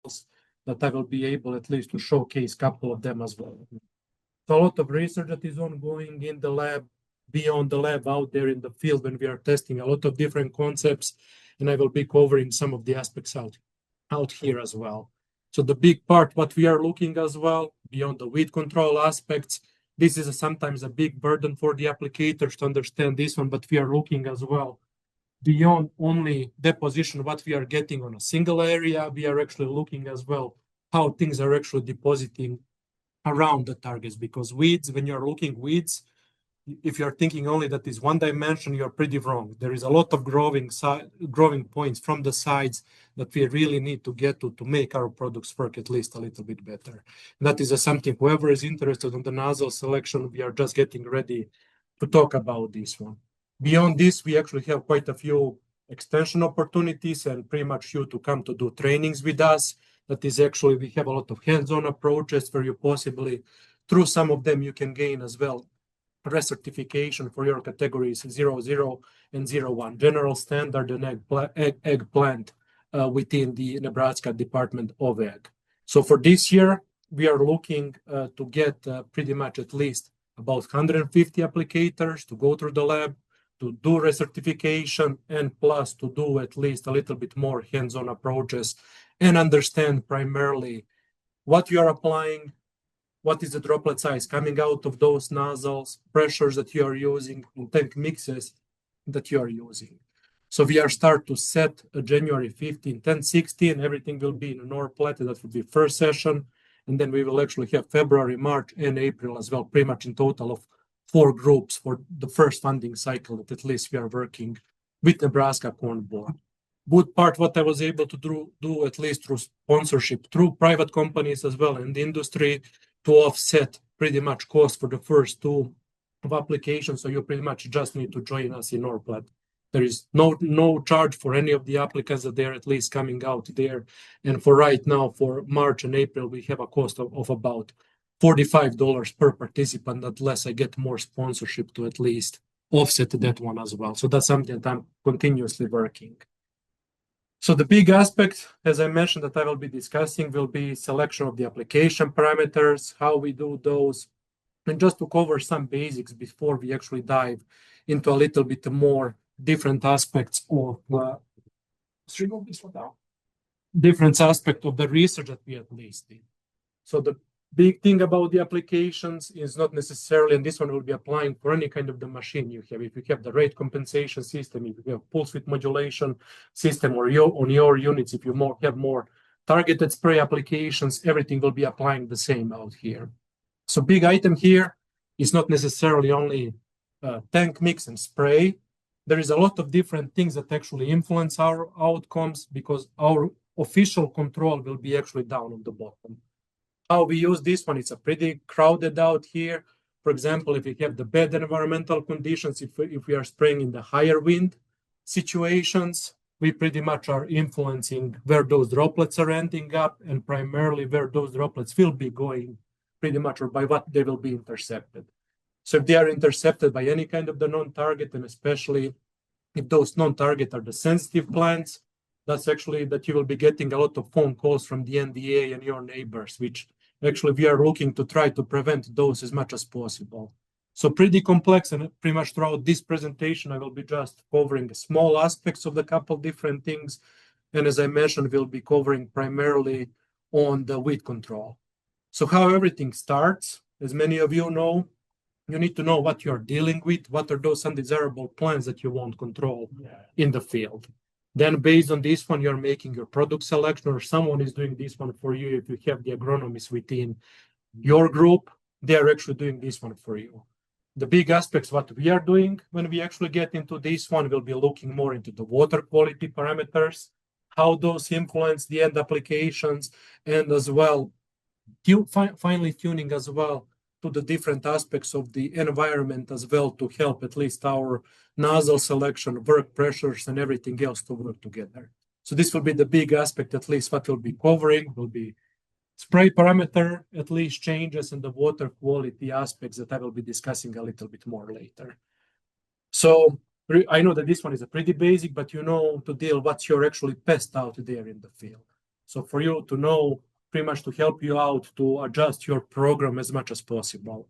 nozzles that I will be able at least to showcase a couple of them as well. So a lot of research that is ongoing in the lab, beyond the lab, out there in the field when we are testing a lot of different concepts, and I will be covering some of the aspects out here as well. So the big part, what we are looking as well, beyond the weed control aspects, this is sometimes a big burden for the applicators to understand this one, but we are looking as well beyond only deposition, what we are getting on a single area, we are actually looking as well how things are actually depositing around the targets, because weeds, when you're looking weeds, if you're thinking only that is one dimension, you're pretty wrong. There is a lot of growing points from the sides that we really need to get to make our products work at least a little bit better. And that is something, whoever is interested in the nozzle selection, we are just getting ready to talk about this one. Beyond this, we actually have quite a few extension opportunities and pretty much you to come to do trainings with us. That is actually, we have a lot of hands-on approaches where you possibly, through some of them, you can gain as well recertification for your categories 00 and 01, general standard and eggplant within the Nebraska Department of Ag. So for this year, we are looking to get pretty much at least about 150 applicators to go through the lab, to do recertification, and plus to do at least a little bit more hands-on approaches and understand primarily what you are applying, what is the droplet size coming out of those nozzles, pressures that you are using, and tank mixes that you are using. So we are start to set January 15, 10, 16, everything will be in a Norplat, that will be first session, and then we will actually have February, March, and April as well, pretty much in total of 4 groups for the first funding cycle that at least we are working with Nebraska Corn Board. Good part, what I was able to do at least through sponsorship, through private companies as well in the industry, to offset pretty much cost for the first 2 of applications. So you pretty much just need to join us in Norplat. There is no charge for any of the applicants that they're at least coming out there. And for right now, for March and April, we have a cost of about $45 per participant, unless I get more sponsorship to at least offset that one as well. So that's something that I'm continuously working. So the big aspect, as I mentioned, that I will be discussing will be selection of the application parameters, how we do those, and just to cover some basics before we actually dive into a little bit more different aspects of different aspect of the research that we at least did. So the big thing about the applications is not necessarily, and this one will be applying for any kind of the machine you have. If you have the rate compensation system, if you have pulse width modulation system, or on your units, if you have more targeted spray applications, everything will be applying the same out here. So big item here is not necessarily only tank mix and spray. There is a lot of different things that actually influence our outcomes, because our official control will be actually down on the bottom. How we use this one, it's a pretty crowded out here. For example, if we have the bad environmental conditions, if we are spraying in the higher wind situations, we pretty much are influencing where those droplets are ending up, and primarily where those droplets will be going pretty much, or by what they will be intercepted. So if they are intercepted by any kind of the non-target, and especially if those non-target are the sensitive plants, that's actually that you will be getting a lot of phone calls from the NDA and your neighbors, which actually we are looking to try to prevent those as much as possible. So pretty complex, and pretty much throughout this presentation, I will be just covering small aspects of the couple different things. And as I mentioned, we'll be covering primarily on the weed control. So how everything starts, as many of you know, you need to know what you're dealing with, what are those undesirable plants that you want control in the field. Then based on this one, you're making your product selection, or someone is doing this one for you. If you have the agronomists within your group, they're actually doing this one for you. The big aspects, what we are doing when we actually get into this one, we'll be looking more into the water quality parameters, how those influence the end applications, and as well, finally tuning as well to the different aspects of the environment as well, to help at least our nozzle selection, work pressures, and everything else to work together. So this will be the big aspect, at least what we'll be covering, will be spray parameter, at least changes, and the water quality aspects that I will be discussing a little bit more later. So I know that this one is a pretty basic, but you know to deal what's your actually pest out there in the field. So for you to know, pretty much to help you out to adjust your program as much as possible.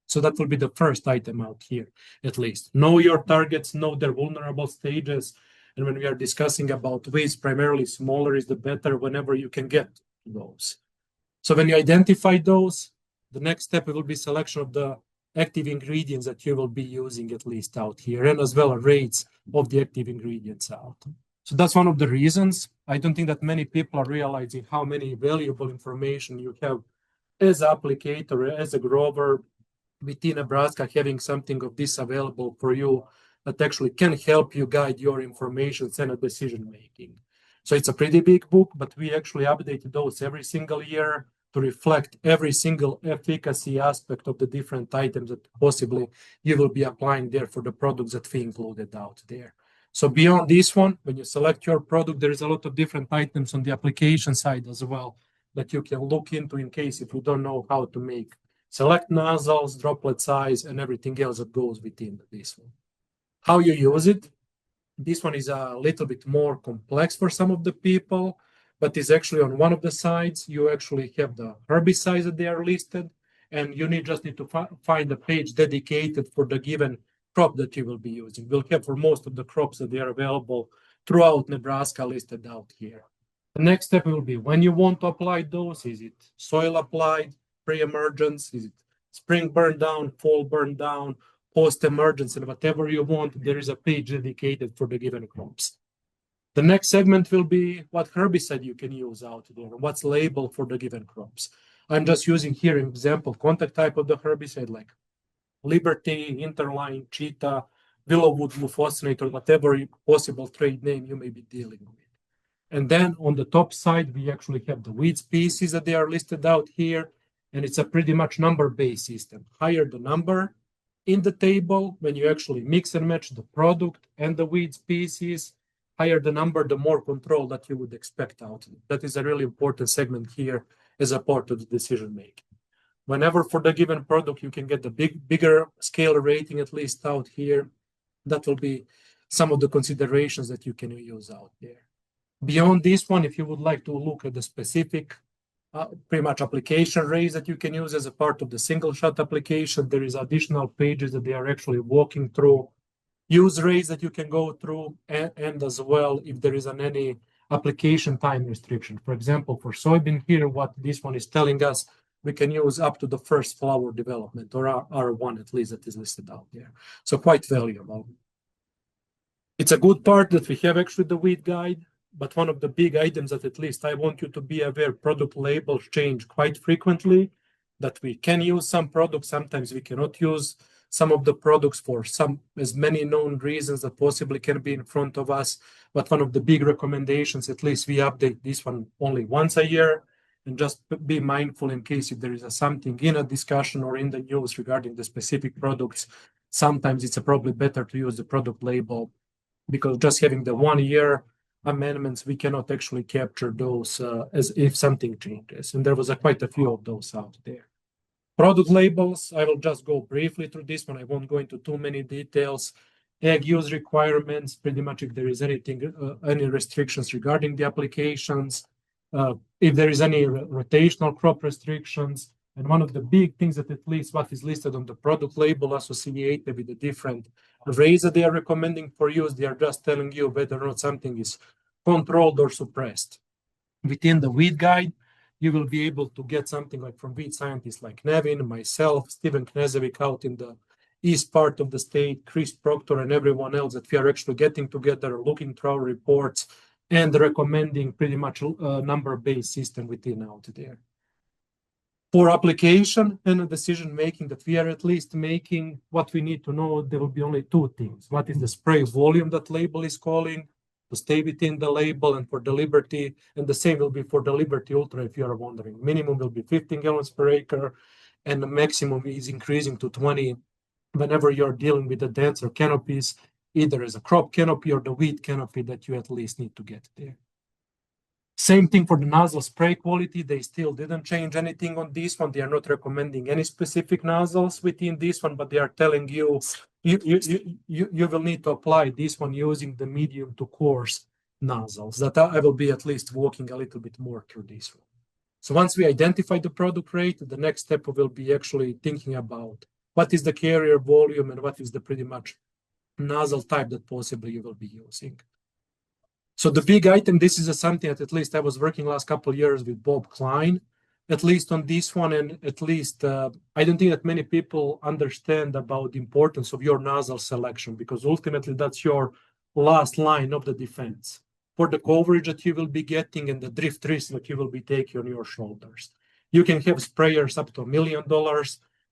So that will be the first item out here, at least. Know your targets, know their vulnerable stages. And when we are discussing about ways, primarily smaller is the better whenever you can get those. So when you identify those, the next step will be selection of the active ingredients that you will be using at least out here, and as well rates of the active ingredients out. So that's one of the reasons. I don't think that many people are realizing how many valuable information you have as an applicator, as a grower within Nebraska, having something of this available for you that actually can help you guide your information and decision making. So it's a pretty big book, but we actually update those every single year to reflect every single efficacy aspect of the different items that possibly you will be applying there for the products that we included out there. So beyond this one, when you select your product, there is a lot of different items on the application side as well that you can look into in case if you don't know how to make select nozzles, droplet size, and everything else that goes within this one. How you use it? This one is a little bit more complex for some of the people, but is actually on one of the sides. You actually have the herbicides that they are listed, and you just need to find a page dedicated for the given crop that you will be using. We'll have for most of the crops that they are available throughout Nebraska listed out here. The next step will be when you want to apply those. Is it soil applied, pre-emergence? Is it spring burn down, fall burn down, post-emergence, and whatever you want, there is a page dedicated for the given crops. The next segment will be what herbicide you can use out there, what's labeled for the given crops. I'm just using here an example, contact type of the herbicide like Liberty, Interline, Cheetah, Willowwood, Glufosinate, or whatever possible trade name you may be dealing with. And then on the top side, we actually have the weed species that they are listed out here. And it's a pretty much number-based system. Higher the number in the table, when you actually mix and match the product and the weed species, higher the number, the more control that you would expect out. That is a really important segment here as a part of the decision making. Whenever for the given product, you can get the bigger scale rating at least out here. That will be some of the considerations that you can use out there. Beyond this one, if you would like to look at the specific pretty much application rates that you can use as a part of the single shot application, there is additional pages that they are actually walking through, use rates that you can go through, and as well if there is any application time restriction. For example, for soybean here, what this one is telling us, we can use up to the first flower development, or R1 at least, that is listed out there. So quite valuable. It's a good part that we have actually the weed guide. But one of the big items that at least I want you to be aware, product labels change quite frequently, that we can use some products, sometimes we cannot use some of the products for as many known reasons that possibly can be in front of us. But one of the big recommendations, at least we update this one only once a year, and just be mindful in case if there is something in a discussion or in the news regarding the specific products, sometimes it's probably better to use the product label, because just having the 1 year amendments, we cannot actually capture those as if something changes. And there was quite a few of those out there. Product labels, I will just go briefly through this one. I won't go into too many details. Ag use requirements, pretty much if there is anything, any restrictions regarding the applications, if there is any rotational crop restrictions. And one of the big things that at least what is listed on the product label associated with the different rates that they are recommending for use, they are just telling you whether or not something is controlled or suppressed. Within the weed guide, you will be able to get something like from weed scientists like Nevin, myself, Steven Knezevic out in the east part of the state, Chris Proctor, and everyone else that we are actually getting together, looking through our reports and recommending pretty much a number-based system within out there. For application and decision making that we are at least making, what we need to know, there will be only two things. What is the spray volume that label is calling to stay within the label, and for the Liberty, and the same will be for the Liberty Ultra if you are wondering. Minimum will be 15 gallons per acre, and the maximum is increasing to 20 whenever you're dealing with the denser canopies, either as a crop canopy or the wheat canopy that you at least need to get there. Same thing for the nozzle spray quality. They still didn't change anything on this one. They are not recommending any specific nozzles within this one, but they are telling you you will need to apply this one using the medium to coarse nozzles that I will be at least walking a little bit more through this one. So once we identify the product rate, the next step will be actually thinking about what is the carrier volume and what is the pretty much nozzle type that possibly you will be using. So the big item, this is something that at least I was working last couple of years with Bob Klein, at least on this one, and at least I don't think that many people understand about the importance of your nozzle selection, because ultimately that's your last line of the defense for the coverage that you will be getting and the drift risk that you will be taking on your shoulders. You can have sprayers up to $1 million,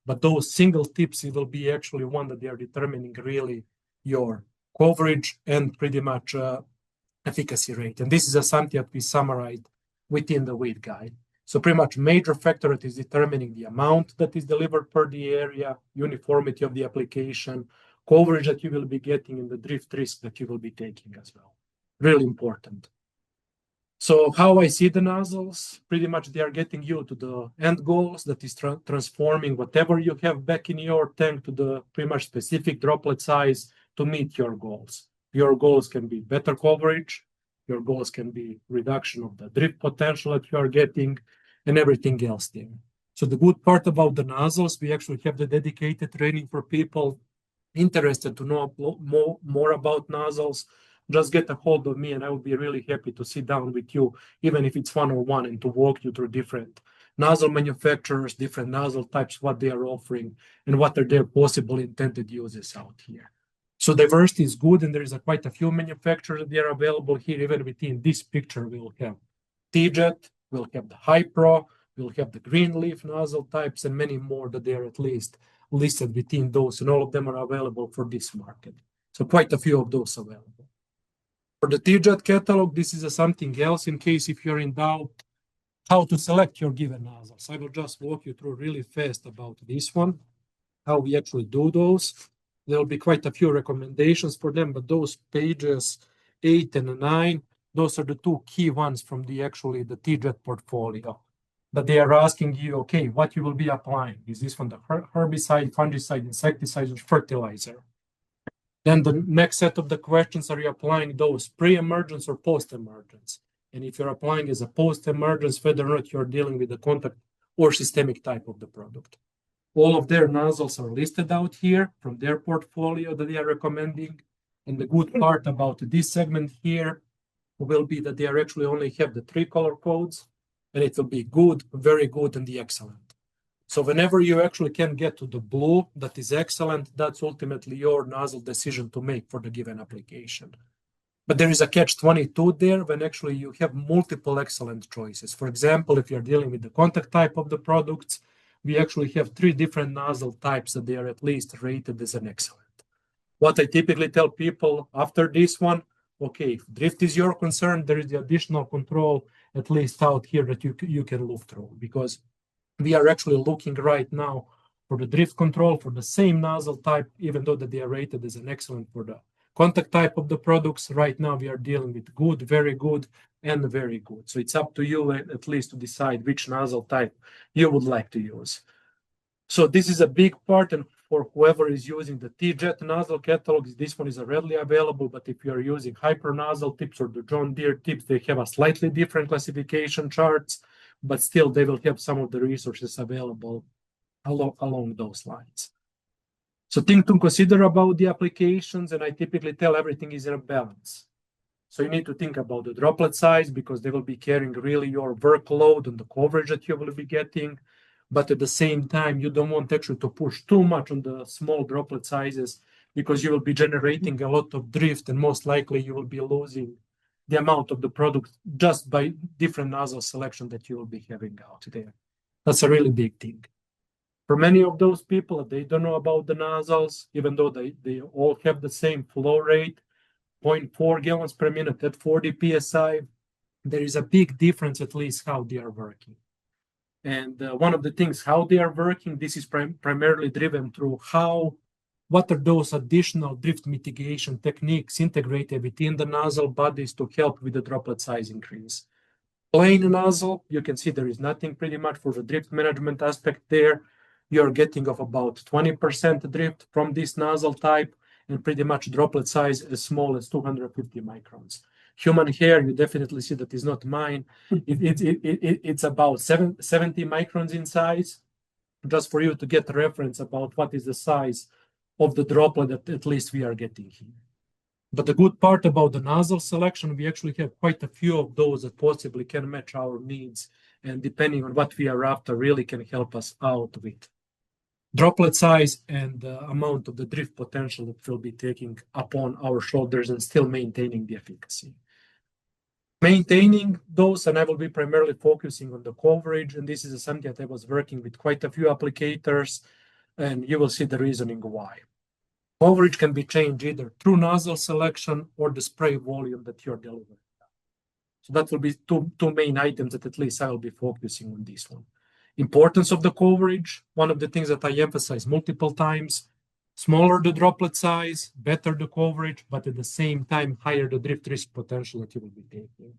but those single tips, it will be actually one that they are determining really your coverage and pretty much efficacy rate. And this is something that we summarized within the weight guide. So pretty much major factor that is determining the amount that is delivered per the area, uniformity of the application, coverage that you will be getting, and the drift risk that you will be taking as well. Really important. So how I see the nozzles, pretty much they are getting you to the end goals, that is transforming whatever you have back in your tank to the pretty much specific droplet size to meet your goals. Your goals can be better coverage, your goals can be reduction of the drift potential that you are getting, and everything else there. So the good part about the nozzles, we actually have the dedicated training for people interested to know more about nozzles. Just get a hold of me and I will be really happy to sit down with you, even if it's one-on-one, and to walk you through different nozzle manufacturers, different nozzle types, what they are offering, and what are their possible intended uses out here. So diversity is good, and there is quite a few manufacturers that are available here. Even within this picture, we'll have T-Jet, we'll have the Hypro, we'll have the green leaf nozzle types, and many more that they are at least listed within those, and all of them are available for this market. So quite a few of those available. For the T-Jet catalog, this is something else in case if you're in doubt how to select your given nozzles. I will just walk you through really fast about this one, how we actually do those. There will be quite a few recommendations for them, but those pages 8 and 9, those are the two key ones from the T-Jet portfolio. But they are asking you, okay, what you will be applying. Is this from the herbicide, fungicide, insecticide, or fertilizer? Then the next set of the questions, are you applying those pre-emergence or post-emergence? And if you're applying as a post-emergence, whether or not you're dealing with the contact or systemic type of the product. All of their nozzles are listed out here from their portfolio that they are recommending. And the good part about this segment here will be that they are actually only have the 3 color codes, and it will be good, very good, and the excellent. So whenever you actually can get to the blue, that is excellent, that's ultimately your nozzle decision to make for the given application. But there is a catch-22 there when actually you have multiple excellent choices. For example, if you're dealing with the contact type of the products, we actually have 3 different nozzle types that they are at least rated as an excellent. What I typically tell people after this one, okay, if drift is your concern, there is the additional control at least out here that you can look through, because we are actually looking right now for the drift control for the same nozzle type, even though that they are rated as an excellent for the contact type of the products. Right now we are dealing with good, very good, and very good. So it's up to you at least to decide which nozzle type you would like to use. So this is a big part, and for whoever is using the T-Jet nozzle catalogs, this one is readily available. But if you are using Hyper nozzle tips or the John Deere tips, they have a slightly different classification charts, but still they will have some of the resources available along those lines. So thing to consider about the applications, and I typically tell everything is in a balance. So you need to think about the droplet size, because they will be carrying really your workload and the coverage that you will be getting. But at the same time, you don't want actually to push too much on the small droplet sizes, because you will be generating a lot of drift, and most likely you will be losing the amount of the product just by different nozzle selection that you will be having out there. That's a really big thing. For many of those people, they don't know about the nozzles, even though they all have the same flow rate, 0.4 gallons per minute at 40 psi. There is a big difference, at least how they are working. And one of the things, how they are working, this is primarily driven through what are those additional drift mitigation techniques integrated within the nozzle bodies to help with the droplet size increase. Plain nozzle, you can see there is nothing pretty much for the drift management aspect there. You're getting of about 20% drift from this nozzle type, and pretty much droplet size as small as 250 microns. Human hair, you definitely see that is not mine. It's about 70 microns in size, just for you to get a reference about what is the size of the droplet that at least we are getting here. But the good part about the nozzle selection, we actually have quite a few of those that possibly can match our needs, and depending on what we are after, really can help us out with droplet size and the amount of the drift potential that we'll be taking upon our shoulders and still maintaining the efficacy. Maintaining those, and I will be primarily focusing on the coverage, and this is something that I was working with quite a few applicators, and you will see the reasoning why. Coverage can be changed either through nozzle selection or the spray volume that you're delivering. So that will be two main items that at least I will be focusing on this one. Importance of the coverage, one of the things that I emphasize multiple times, smaller the droplet size, better the coverage, but at the same time, higher the drift risk potential that you will be taking.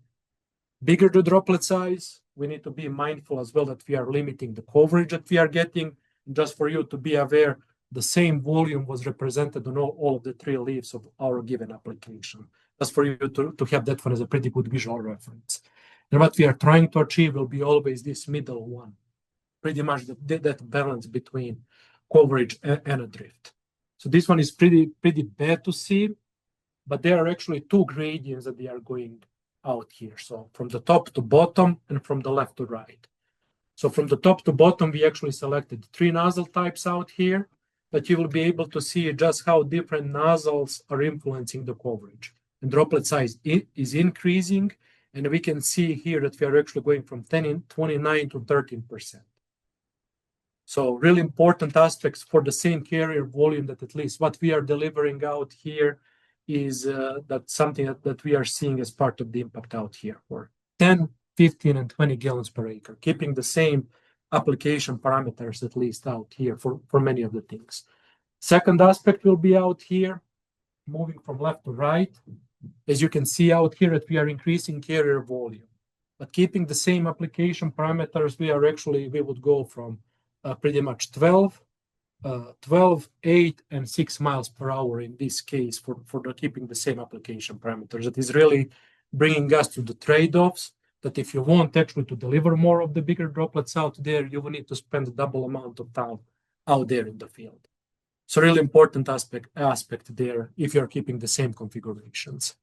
Bigger the droplet size, we need to be mindful as well that we are limiting the coverage that we are getting. Just for you to be aware, the same volume was represented on all of the 3 leaves of our given application. Just for you to have that one as a pretty good visual reference. And what we are trying to achieve will be always this middle one, pretty much that balance between coverage and a drift. So this one is pretty bad to see, but there are actually 2 gradients that they are going out here. So from the top to bottom and from the left to right. So from the top to bottom, we actually selected 3 nozzle types out here, but you will be able to see just how different nozzles are influencing the coverage. And droplet size is increasing, and we can see here that we are actually going from 29 to 13%. So really important aspects for the same carrier volume that at least what we are delivering out here is that's something that we are seeing as part of the impact out here for 10, 15, and 20 gallons per acre, keeping the same application parameters at least out here for many of the things. Second aspect will be out here, moving from left to right. As you can see out here that we are increasing carrier volume, but keeping the same application parameters, we would go from pretty much 12, 8, and 6 miles per hour in this case for keeping the same application parameters. That is really bringing us to the trade-offs that if you want actually to deliver more of the bigger droplets out there, you will need to spend a double amount of time out there in the field. So really important aspect there if you're keeping the same configurations.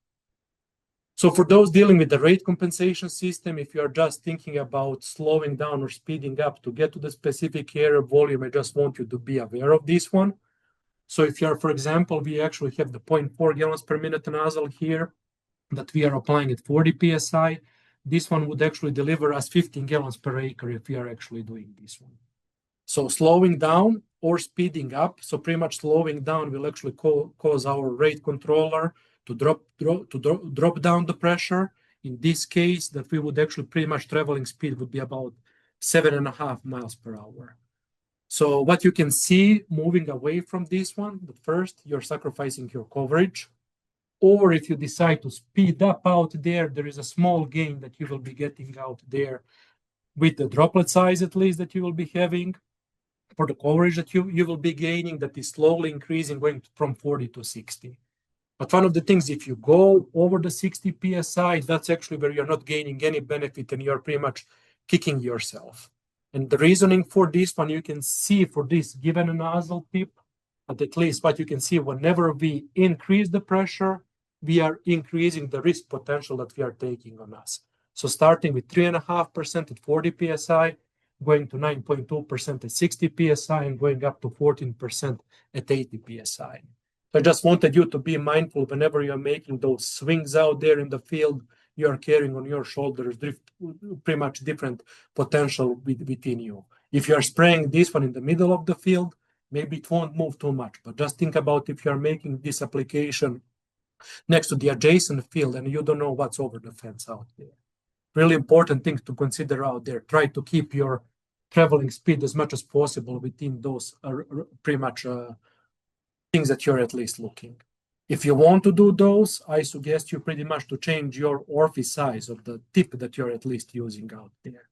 So for those dealing with the rate compensation system, if you are just thinking about slowing down or speeding up to get to the specific area volume, I just want you to be aware of this one. So if you're, for example, we actually have the 0.4 gallons per minute nozzle here that we are applying at 40 psi. This one would actually deliver us 15 gallons per acre if we are actually doing this one. So slowing down or speeding up, so pretty much slowing down will actually cause our rate controller to drop down the pressure. In this case, that we would actually pretty much traveling speed would be about 7.5 miles per hour. So what you can see moving away from this one, the first, you're sacrificing your coverage. Or if you decide to speed up out there, there is a small gain that you will be getting out there with the droplet size at least that you will be having. For the coverage that you will be gaining, that is slowly increasing, going from 40 to 60. But one of the things, if you go over the 60 psi, that's actually where you're not gaining any benefit and you're pretty much kicking yourself. And the reasoning for this one, you can see for this given a nozzle tip, but at least what you can see, whenever we increase the pressure, we are increasing the risk potential that we are taking on us. So starting with 3.5% at 40 psi, going to 9.2% at 60 psi, and going up to 14% at 80 psi. So I just wanted you to be mindful whenever you're making those swings out there in the field, you are carrying on your shoulders pretty much different potential within you. If you are spraying this one in the middle of the field, maybe it won't move too much, but just think about if you are making this application next to the adjacent field and you don't know what's over the fence out there. Really important things to consider out there. Try to keep your traveling speed as much as possible within those pretty much things that you're at least looking. If you want to do those, I suggest you pretty much to change your orifice size of the tip that you're at least using out there.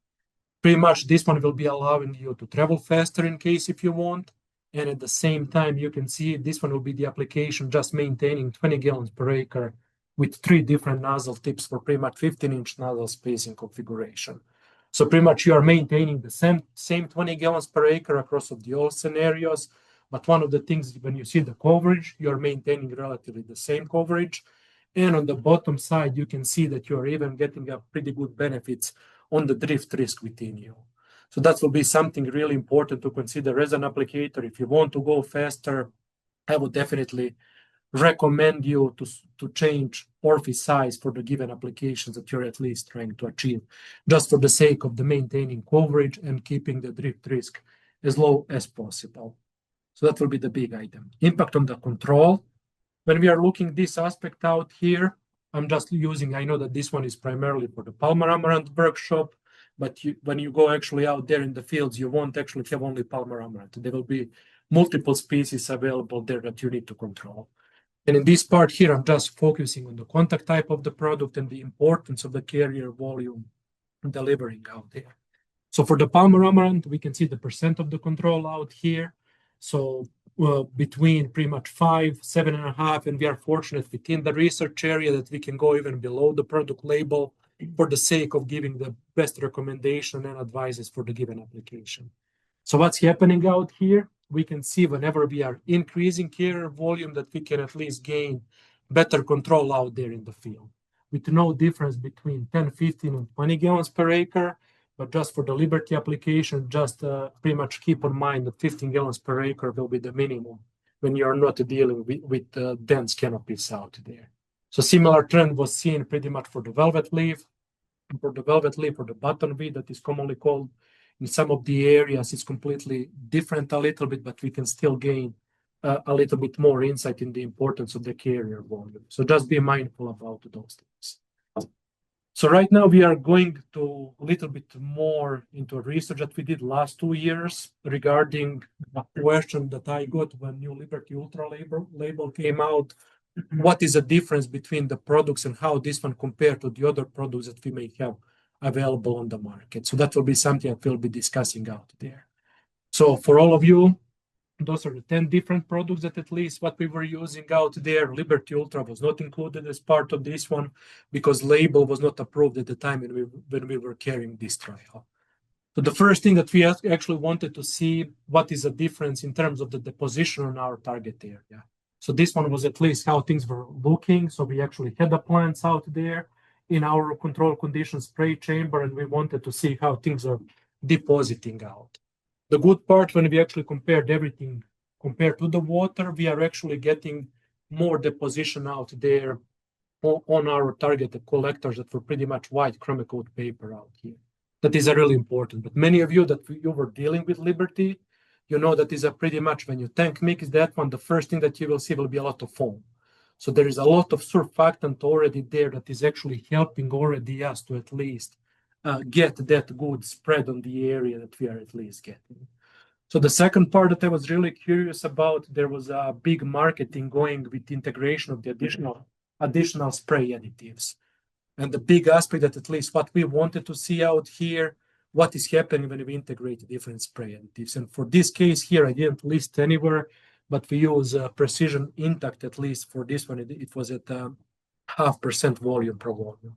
Pretty much this one will be allowing you to travel faster in case if you want. And at the same time, you can see this one will be the application just maintaining 20 gallons per acre with 3 different nozzle tips for pretty much 15-inch nozzle spacing configuration. So pretty much you are maintaining the same 20 gallons per acre across of the all scenarios. But one of the things, when you see the coverage, you're maintaining relatively the same coverage. And on the bottom side, you can see that you're even getting a pretty good benefits on the drift risk within you. So that will be something really important to consider as an applicator. If you want to go faster, I would definitely recommend you to change orifice size for the given applications that you're at least trying to achieve, just for the sake of the maintaining coverage and keeping the drift risk as low as possible. So that will be the big item. Impact on the control. When we are looking this aspect out here, I'm just using, I know that this one is primarily for the Palmer Amaranth workshop, but when you go actually out there in the fields, you won't actually have only Palmer Amaranth. There will be multiple species available there that you need to control. And in this part here, I'm just focusing on the contact type of the product and the importance of the carrier volume delivering out there. So for the Palmer Amaranth, we can see the percent of the control out here. So between pretty much 5, 7.5, and we are fortunate within the research area that we can go even below the product label for the sake of giving the best recommendation and advices for the given application. So what's happening out here? We can see whenever we are increasing carrier volume that we can at least gain better control out there in the field with no difference between 10, 15, and 20 gallons per acre. But just for the Liberty application, just pretty much keep in mind that 15 gallons per acre will be the minimum when you're not dealing with dense canopies out there. So similar trend was seen pretty much for the velvet leaf, or the buttonweed that is commonly called. In some of the areas, it's completely different a little bit, but we can still gain a little bit more insight in the importance of the carrier volume. So just be mindful about those things. So right now we are going to a little bit more into research that we did last 2 years regarding a question that I got when new Liberty Ultra label came out. What is the difference between the products and how this one compared to the other products that we may have available on the market? So that will be something that we'll be discussing out there. So for all of you, those are the 10 different products that at least what we were using out there. Liberty Ultra was not included as part of this one because label was not approved at the time when we were carrying this trial. So the first thing that we actually wanted to see, what is the difference in terms of the deposition on our target area. So this one was at least how things were looking. So we actually had the plants out there in our control condition spray chamber, and we wanted to see how things are depositing out. The good part, when we actually compared everything compared to the water, we are actually getting more deposition out there on our targeted collectors that were pretty much white chroma coat paper out here. That is really important. But many of you that you were dealing with Liberty, you know that is a pretty much when you tank mix that one, the first thing that you will see will be a lot of foam. So there is a lot of surfactant already there that is actually helping already us to at least get that good spread on the area that we are at least getting. So the second part that I was really curious about, there was a big marketing going with integration of the additional spray additives. And the big aspect that at least what we wanted to see out here, what is happening when we integrate different spray additives. And for this case here, I didn't list anywhere, but we use Precision Intact, at least for this one, it was at 0.5% volume per volume.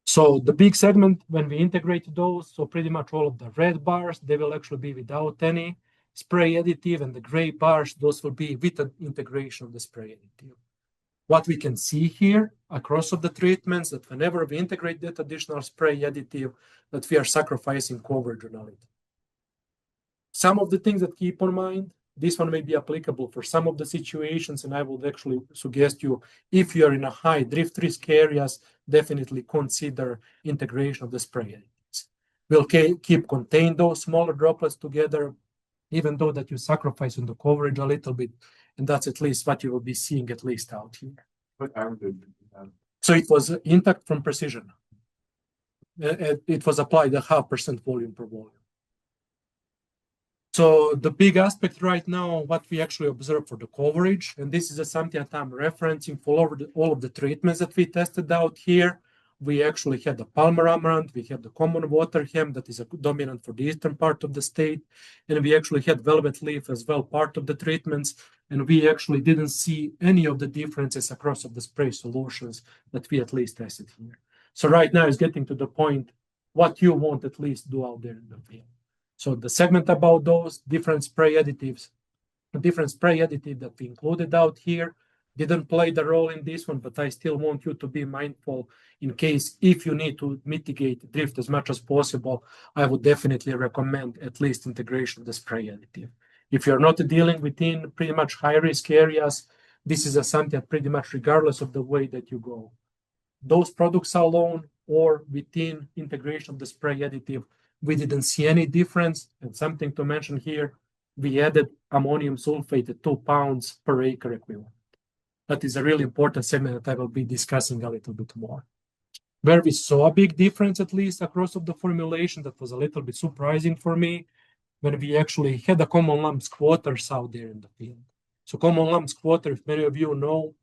So the big segment, when we integrate those, so pretty much all of the red bars, they will actually be without any spray additive, and the gray bars, those will be with an integration of the spray additive. What we can see here across of the treatments, that whenever we integrate that additional spray additive, that we are sacrificing coverage on it. Some of the things that keep in mind, this one may be applicable for some of the situations, and I would actually suggest you, if you are in a high drift risk areas, definitely consider integration of the spray additives. We'll keep contain those smaller droplets together, even though that you sacrifice on the coverage a little bit, and that's at least what you will be seeing at least out here. What arm did you have? So it was Intact from Precision. It was applied a 0.5% volume per volume. So the big aspect right now, what we actually observe for the coverage, and this is something that I'm referencing for all of the treatments that we tested out here. we actually had the Palmer amaranth, we had the common water hemp that is a dominant for the eastern part of the state, and we actually had velvet leaf as well, part of the treatments, and we actually didn't see any of the differences across of the spray solutions that we at least tested here. So right now it's getting to the point what you want at least do out there in the field. So the segment about those different spray additives, the different spray additive that we included out here didn't play the role in this one, but I still want you to be mindful in case if you need to mitigate drift as much as possible, I would definitely recommend at least integration of the spray additive. If you're not dealing within pretty much high risk areas, this is something that pretty much regardless of the way that you go. Those products alone or within integration of the spray additive, we didn't see any difference. And something to mention here, we added ammonium sulfate at 2 pounds per acre equivalent. That is a really important segment that I will be discussing a little bit more. Where we saw a big difference, at least across of the formulation, that was a little bit surprising for me, when we actually had the common lump squatters out there in the field. So common lump squatter, if many of you know,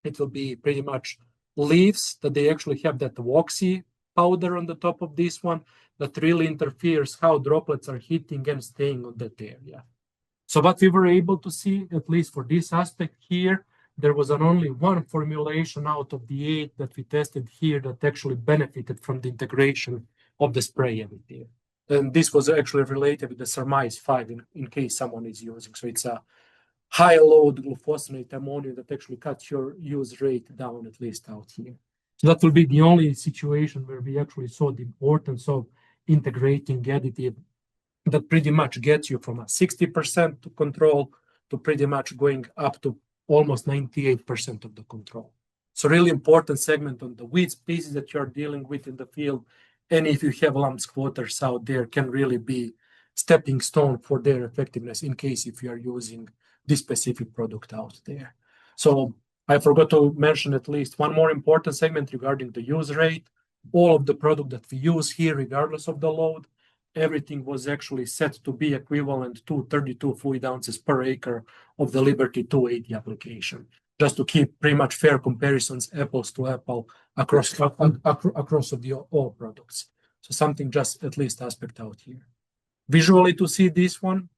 it will be pretty much leaves that they actually have that waxy powder on the top of this one that really interferes how droplets are hitting and staying on that area. So what we were able to see, at least for this aspect here, there was only one formulation out of the 8 that we tested here that actually benefited from the integration of the spray additive. And this was actually related with the Surmise 5 in case someone is using. So it's a high load glufosinate ammonia that actually cuts your use rate down, at least out here. So that will be the only situation where we actually saw the importance of integrating additive that pretty much gets you from a 60% control to pretty much going up to almost 98% of the control. So really important segment on the weed species that you're dealing with in the field. And if you have lump squatters out there, can really be stepping stone for their effectiveness in case if you are using this specific product out there. So I forgot to mention at least one more important segment regarding the use rate. All of the product that we use here, regardless of the load, everything was actually set to be equivalent to 32 fluid ounces per acre of the Liberty 280 application, just to keep pretty much fair comparisons, apples to apple, across of the all products. So something just at least aspect out here. Visually to see this one,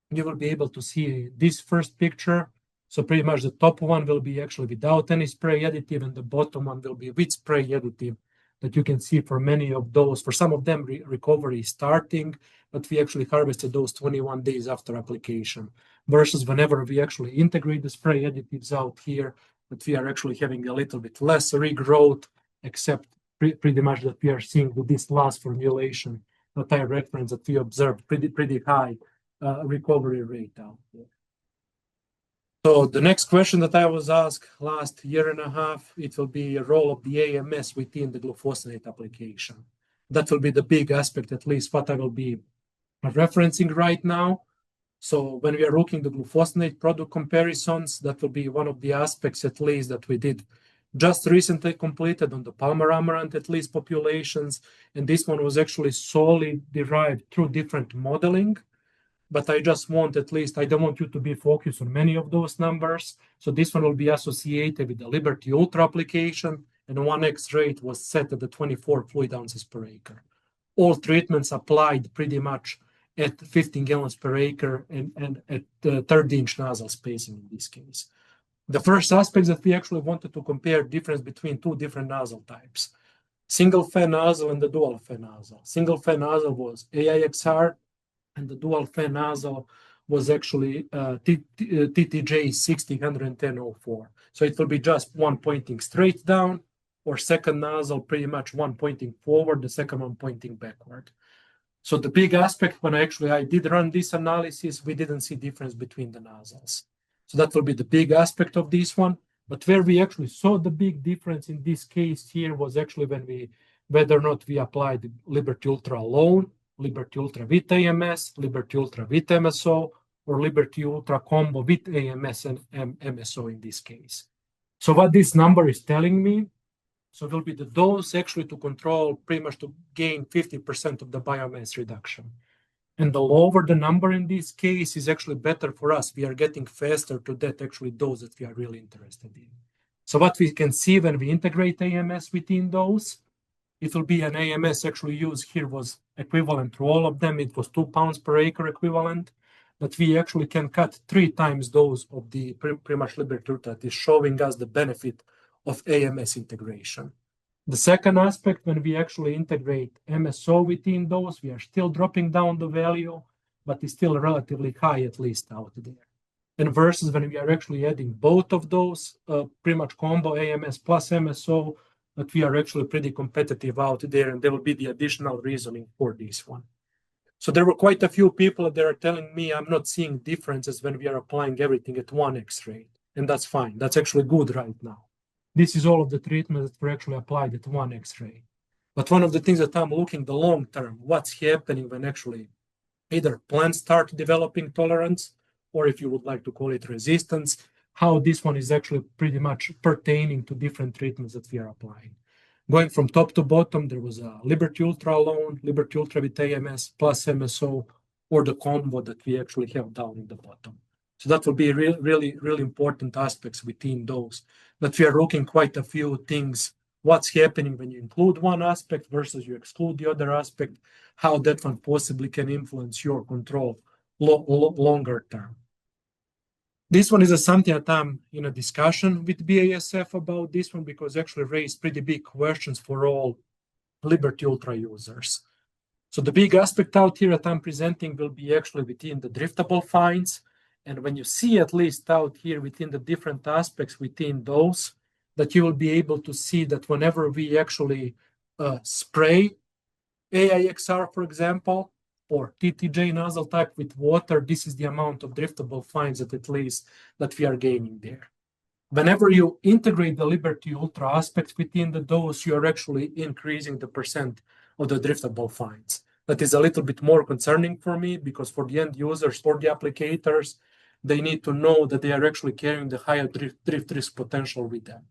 you will be able to see this first picture. So pretty much the top one will be actually without any spray additive, and the bottom one will be with spray additive. That you can see for many of those, for some of them recovery is starting, but we actually harvested those 21 days after application, versus whenever we actually integrate the spray additives out here, that we are actually having a little bit less regrowth, except pretty much that we are seeing with this last formulation that I referenced, that we observed pretty high recovery rate out there. So the next question that I was asked last year and a half, it will be a role of the AMS within the glufosinate application. That will be the big aspect, at least what I will be referencing right now. So when we are looking at the glufosinate product comparisons, that will be one of the aspects at least that we did just recently completed on the Palmer amaranth at least populations. And this one was actually solely derived through different modeling. But I just want at least, I don't want you to be focused on many of those numbers. So this one will be associated with the Liberty Ultra application, and 1X rate was set at the 24 fluid ounces per acre. All treatments applied pretty much at 15 gallons per acre and at 30-inch nozzle spacing in this case. The first aspect that we actually wanted to compare difference between 2 different nozzle types, single fan nozzle and the dual fan nozzle. Single fan nozzle was AIXR, and the dual fan nozzle was actually TTJ 60-110-04. So it will be just one pointing straight down, or second nozzle pretty much one pointing forward, the second one pointing backward. So the big aspect when I did run this analysis, we didn't see difference between the nozzles. So that will be the big aspect of this one. But where we actually saw the big difference in this case here was actually whether or not we applied Liberty Ultra alone, Liberty Ultra with AMS, Liberty Ultra with MSO, or Liberty Ultra combo with AMS and MSO in this case. So what this number is telling me, so it will be the dose actually to control pretty much to gain 50% of the biomass reduction. And the lower the number in this case is actually better for us. We are getting faster to that actually dose that we are really interested in. So what we can see when we integrate AMS within those, it will be an AMS actually used here was equivalent to all of them. It was 2 pounds per acre equivalent, but we actually can cut 3 times those of the pretty much Liberty Ultra. That is showing us the benefit of AMS integration. The second aspect, when we actually integrate MSO within those, we are still dropping down the value, but it's still relatively high, at least out there. And versus when we are actually adding both of those, pretty much combo AMS plus MSO, that we are actually pretty competitive out there, and there will be the additional reasoning for this one. So there were quite a few people that are telling me I'm not seeing differences when we are applying everything at 1x rate, and that's fine. That's actually good right now. This is all of the treatments that were actually applied at 1x rate. But one of the things that I'm looking the long term, what's happening when actually either plants start developing tolerance, or if you would like to call it resistance, how this one is actually pretty much pertaining to different treatments that we are applying. Going from top to bottom, there was a Liberty Ultra alone, Liberty Ultra with AMS plus MSO, or the combo that we actually have down in the bottom. So that will be really important aspects within those. But we are looking quite a few things. What's happening when you include one aspect versus you exclude the other aspect, how that one possibly can influence your control longer term. This one is something that I'm in a discussion with BASF about this one because actually raised pretty big questions for all Liberty Ultra users. So the big aspect out here that I'm presenting will be actually within the driftable fines. And when you see at least out here within the different aspects within those, that you will be able to see that whenever we actually spray AIXR, for example, or TTJ nozzle type with water, this is the amount of driftable fines that at least that we are gaining there. Whenever you integrate the Liberty Ultra aspect within the dose, you are actually increasing the percent of the driftable fines. That is a little bit more concerning for me because for the end users, for the applicators, they need to know that they are actually carrying the higher drift risk potential with them.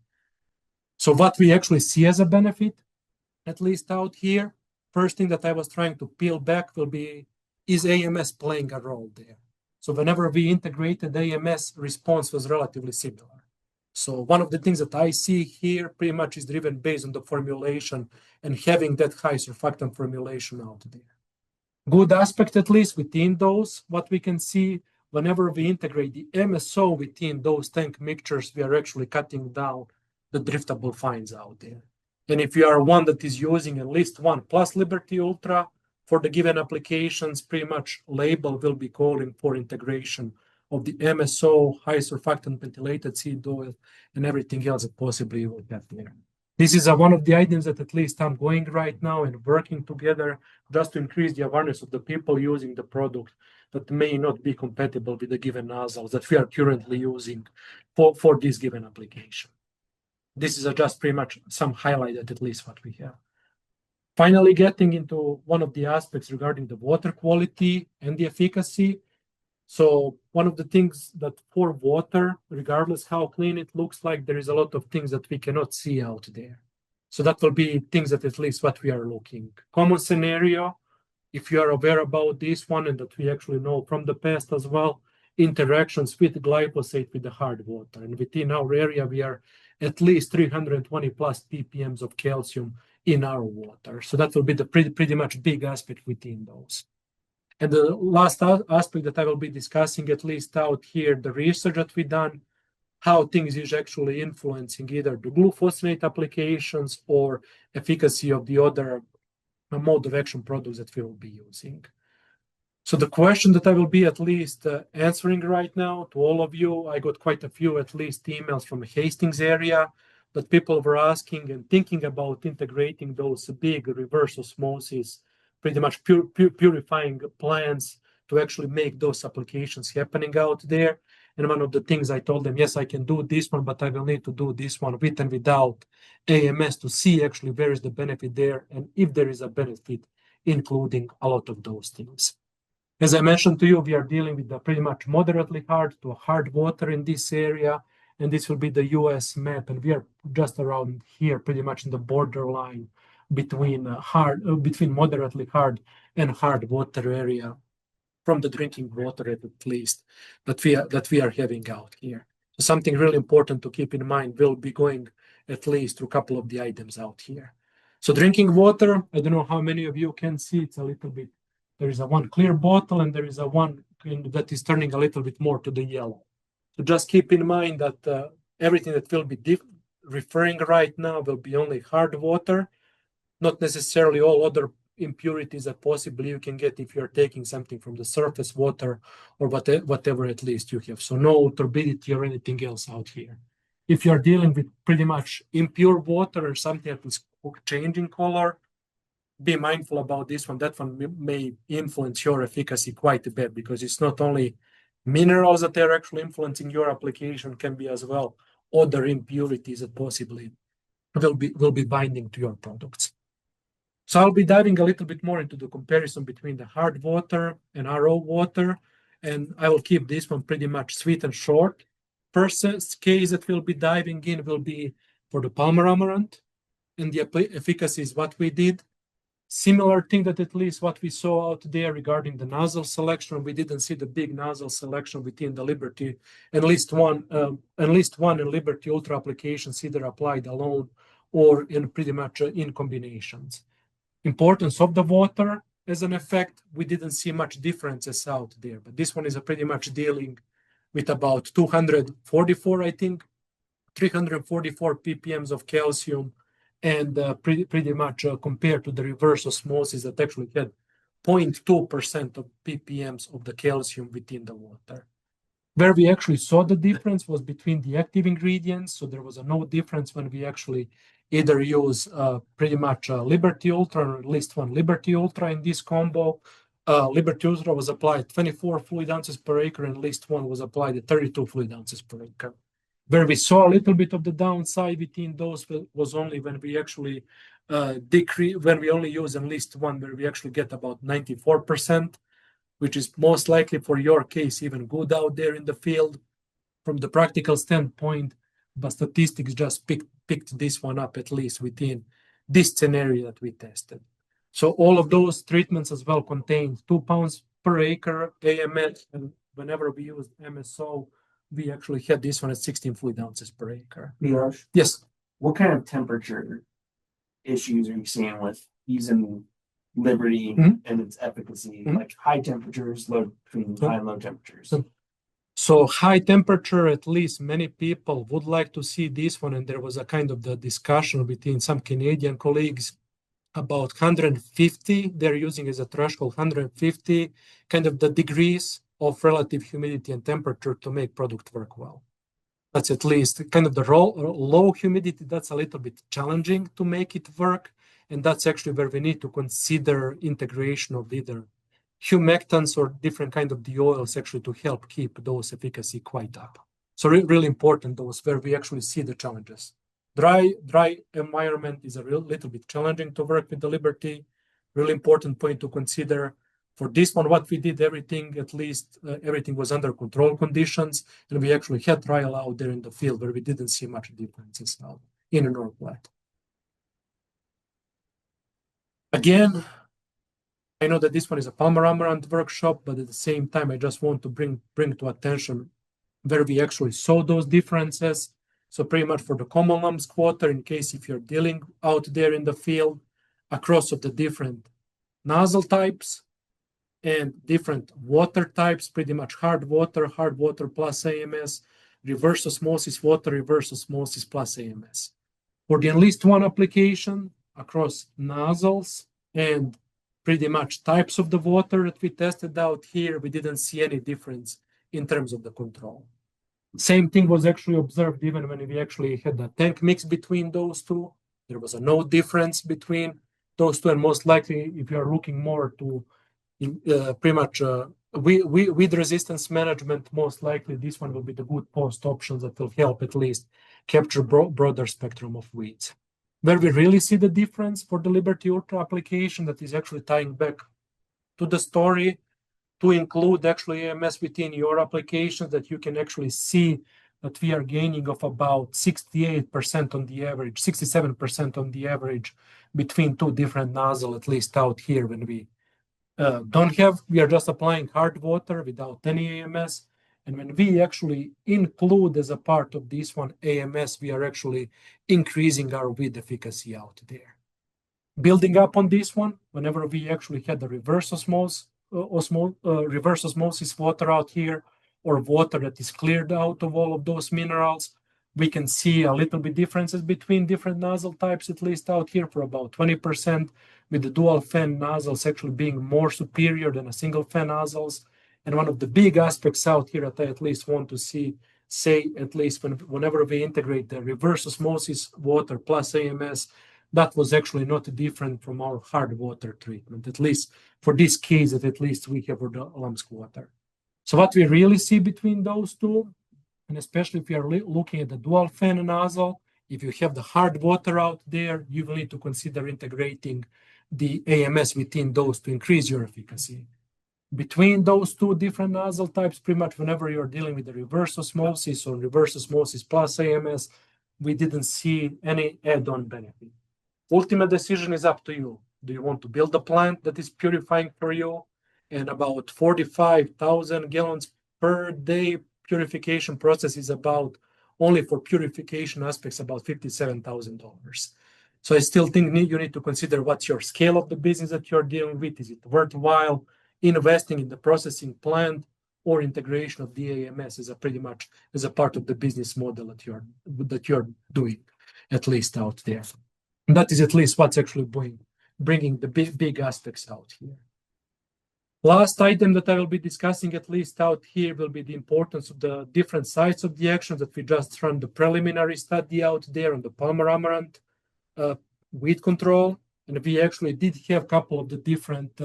So what we actually see as a benefit, at least out here, first thing that I was trying to peel back will be, is AMS playing a role there? So whenever we integrated AMS, response was relatively similar. So one of the things that I see here pretty much is driven based on the formulation and having that high surfactant formulation out there. Good aspect, at least within those, what we can see, whenever we integrate the MSO within those tank mixtures, we are actually cutting down the driftable fines out there. And if you are one that is using at least one plus Liberty Ultra for the given applications, pretty much label will be calling for integration of the MSO, high surfactant methylated seed oil, and everything else that possibly you will have there. This is one of the items that at least I'm going right now and working together just to increase the awareness of the people using the product that may not be compatible with the given nozzles that we are currently using for this given application. This is just pretty much some highlighted at least what we have. Finally, getting into one of the aspects regarding the water quality and the efficacy. So one of the things that for water, regardless how clean it looks like, there is a lot of things that we cannot see out there. So that will be things that at least what we are looking. Common scenario, if you are aware about this one and that we actually know from the past as well, interactions with glyphosate with the hard water. And within our area, we are at least 320 plus ppms of calcium in our water. So that will be the pretty much big aspect within those. And the last aspect that I will be discussing, at least out here, the research that we done, how things is actually influencing either the glufosinate applications or efficacy of the other mode of action products that we will be using. So the question that I will be at least answering right now to all of you, I got quite a few at least emails from the Hastings area that people were asking and thinking about integrating those big reverse osmosis, pretty much purifying plants to actually make those applications happening out there. And one of the things I told them, yes, I can do this one, but I will need to do this one with and without AMS to see actually where is the benefit there and if there is a benefit, including a lot of those things. As I mentioned to you, we are dealing with the pretty much moderately hard to hard water in this area, and this will be the US map, and we are just around here, pretty much in the borderline between between moderately hard and hard water area, from the drinking water at least that we are having out here. So something really important to keep in mind. We'll be going at least through a couple of the items out here. So drinking water, I don't know how many of you can see, it's a little bit, there is a one clear bottle and there is a one that is turning a little bit more to the yellow. So just keep in mind that everything that will be referring right now will be only hard water, not necessarily all other impurities that possibly you can get if you're taking something from the surface water or whatever at least you have. So no turbidity or anything else out here. If you're dealing with pretty much impure water or something that is changing color, be mindful about this one. That one may influence your efficacy quite a bit because it's not only minerals that are actually influencing your application, can be as well other impurities that possibly will be binding to your products. So I'll be diving a little bit more into the comparison between the hard water and RO water, and I will keep this one pretty much sweet and short. First case that we'll be diving in will be for the Palmer amaranth, and the efficacy is what we did. Similar thing that at least what we saw out there regarding the nozzle selection, we didn't see the big nozzle selection within the Liberty, at least one in Liberty Ultra applications, either applied alone or in pretty much in combinations. Importance of the water as an effect, we didn't see much differences out there, but this one is pretty much dealing with about 244, I think, 344 ppms of calcium, and pretty much compared to the reverse osmosis that actually had 0.2% of ppms of the calcium within the water. Where we actually saw the difference was between the active ingredients, so there was no difference when we actually either use pretty much Liberty Ultra or at least one Liberty Ultra in this combo. Liberty Ultra was applied 24 fluid ounces per acre, and at least one was applied at 32 fluid ounces per acre. Where we saw a little bit of the downside between those was only when we actually when we only use at least one, where we actually get about 94%, which is most likely for your case even good out there in the field from the practical standpoint, but statistics just picked this one up at least within this scenario that we tested. So all of those treatments as well contained 2 pounds per acre AMS, and whenever we used MSO, we actually had this one at 16 fluid ounces per acre. Milosh, Yes. what kind of temperature issues are you seeing with using Liberty and its efficacy? Like high temperatures, between high and low temperatures. So high temperature, at least many people would like to see this one, and there was a kind of the discussion between some Canadian colleagues about 150. They're using as a threshold 150, kind of the degrees of relative humidity and temperature to make product work well. That's at least kind of the low humidity. That's a little bit challenging to make it work. And that's actually where we need to consider integration of either humectants or different kind of the oils actually to help keep those efficacy quite up. So really important, those where we actually see the challenges. Dry environment is a little bit challenging to work with the Liberty. Really important point to consider. For this one, what we did, everything was under control conditions, and we actually had trial out there in the field where we didn't see much differences now in an or flat. Again, I know that this one is a Palmer amaranth workshop, but at the same time, I just want to bring to attention where we actually saw those differences. So pretty much for the common lumps water, in case if you're dealing out there in the field, across of the different nozzle types and different water types, pretty much hard water plus AMS, reverse osmosis water, reverse osmosis plus AMS. For the at least one application across nozzles and pretty much types of the water that we tested out here, we didn't see any difference in terms of the control. Same thing was actually observed even when we actually had the tank mix between those two. There was no difference between those two, and most likely if you are looking more to pretty much with resistance management, most likely this one will be the good post options that will help at least capture broader spectrum of weeds. Where we really see the difference for the Liberty Ultra application, that is actually tying back to the story to include actually AMS within your applications, that you can actually see that we are gaining of about 68% on the average, 67% on the average between two different nozzles, at least out here when we we are just applying hard water without any AMS. And when we actually include as a part of this one AMS, we are actually increasing our weed efficacy out there. Building up on this one, whenever we actually had the reverse osmosis water out here, or water that is cleared out of all of those minerals, we can see a little bit differences between different nozzle types, at least out here for about 20%, with the dual fan nozzles actually being more superior than a single fan nozzles. And one of the big aspects out here that I at least want to say at least whenever we integrate the reverse osmosis water plus AMS, that was actually not different from our hard water treatment, at least for this case that at least we have for the Lumsk water. So what we really see between those two, and especially if you are looking at the dual fan nozzle, if you have the hard water out there, you will need to consider integrating the AMS within those to increase your efficacy. Between those two different nozzle types, pretty much whenever you're dealing with the reverse osmosis or reverse osmosis plus AMS, we didn't see any add-on benefit. Ultimate decision is up to you. Do you want to build a plant that is purifying for you and about 45,000 gallons per day purification process is about only for purification aspects about $57,000. So I still think you need to consider what's your scale of the business that you're dealing with. Is it worthwhile investing in the processing plant or integration of the AMS as a pretty much as a part of the business model that you're doing, at least out there. And that is at least what's actually bringing the big aspects out here. Last item that I will be discussing at least out here will be the importance of the different sides of the action that we just run the preliminary study out there on the Palmer amaranth weed control. And we actually did have a couple of the different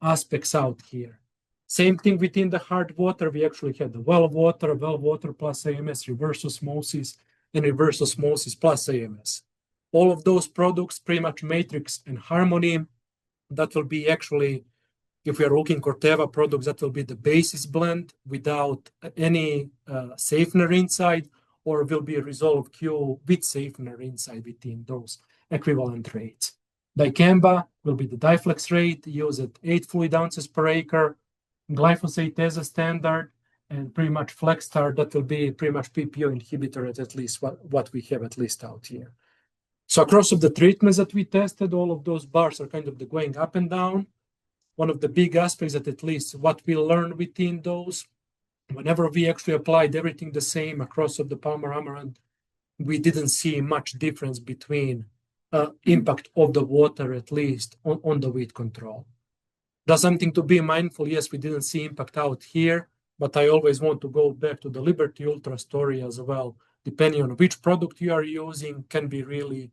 aspects out here. Same thing within the hard water. We actually had the well water plus AMS, reverse osmosis, and reverse osmosis plus AMS. All of those products, pretty much Matrix and Harmony, that will be actually, if we are looking Corteva products, that will be the basis blend without any safener inside, or will be a Resolve Q with safener inside within those equivalent rates. Dicamba will be the Diflex rate, used at 8 fluid ounces per acre. Glyphosate as a standard, and pretty much Flexstar, that will be pretty much PPO inhibitor at least what we have at least out here. So across of the treatments that we tested, all of those bars are kind of going up and down. One of the big aspects that at least what we learned within those, whenever we actually applied everything the same across of the Palmer amaranth, we didn't see much difference between impact of the water at least on the weed control. That's something to be mindful. Yes, we didn't see impact out here, but I always want to go back to the Liberty Ultra story as well. Depending on which product you are using, can be really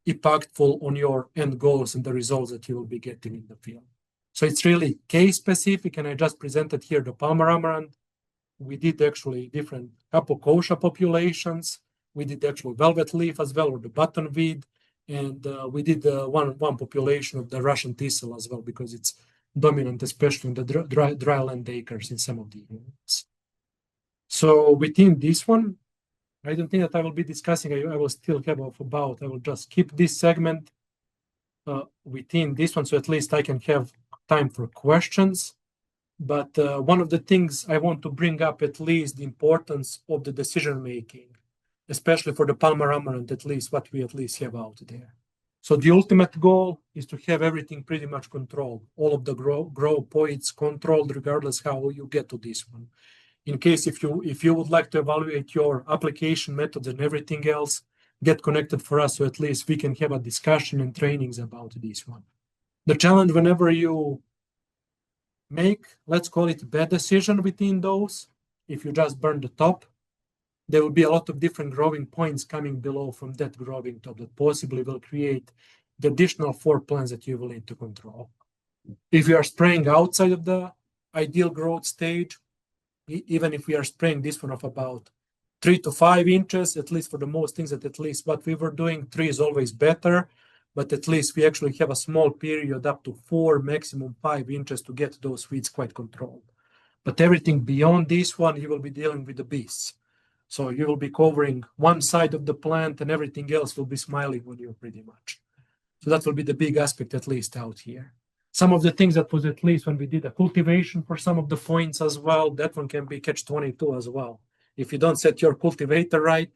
impactful on your end goals and the results that you will be getting in the field. So it's really case specific, and I just presented here the Palmer amaranth. We did actually different Apocosia populations. We did actually velvet leaf as well, or the buttonweed, and we did one population of the Russian thistle as well, because it's dominant, especially in the dryland acres in some of the areas. So within this one, I don't think that I will be discussing. I will still have about. I will just keep this segment within this one, so at least I can have time for questions. But one of the things I want to bring up, at least the importance of the decision making, especially for the Palmer amaranth, at least what we at least have out there. So the ultimate goal is to have everything pretty much controlled, all of the grow points controlled, regardless how you get to this one. In case if you would like to evaluate your application methods and everything else, get connected for us, so at least we can have a discussion and trainings about this one. The challenge whenever you make, let's call it, bad decision within those, if you just burn the top, there will be a lot of different growing points coming below from that growing top that possibly will create the additional 4 plants that you will need to control. If you are spraying outside of the ideal growth stage, even if we are spraying this one of about 3 to 5 inches, at least for the most things, that at least what we were doing, 3 is always better, but at least we actually have a small period up to 4, maximum 5 inches to get those weeds quite controlled. But everything beyond this one, you will be dealing with the beasts. So you will be covering one side of the plant and everything else will be smiling on you pretty much. So that will be the big aspect at least out here. Some of the things that was at least when we did a cultivation for some of the points as well, that one can be catch-22 as well. If you don't set your cultivator right,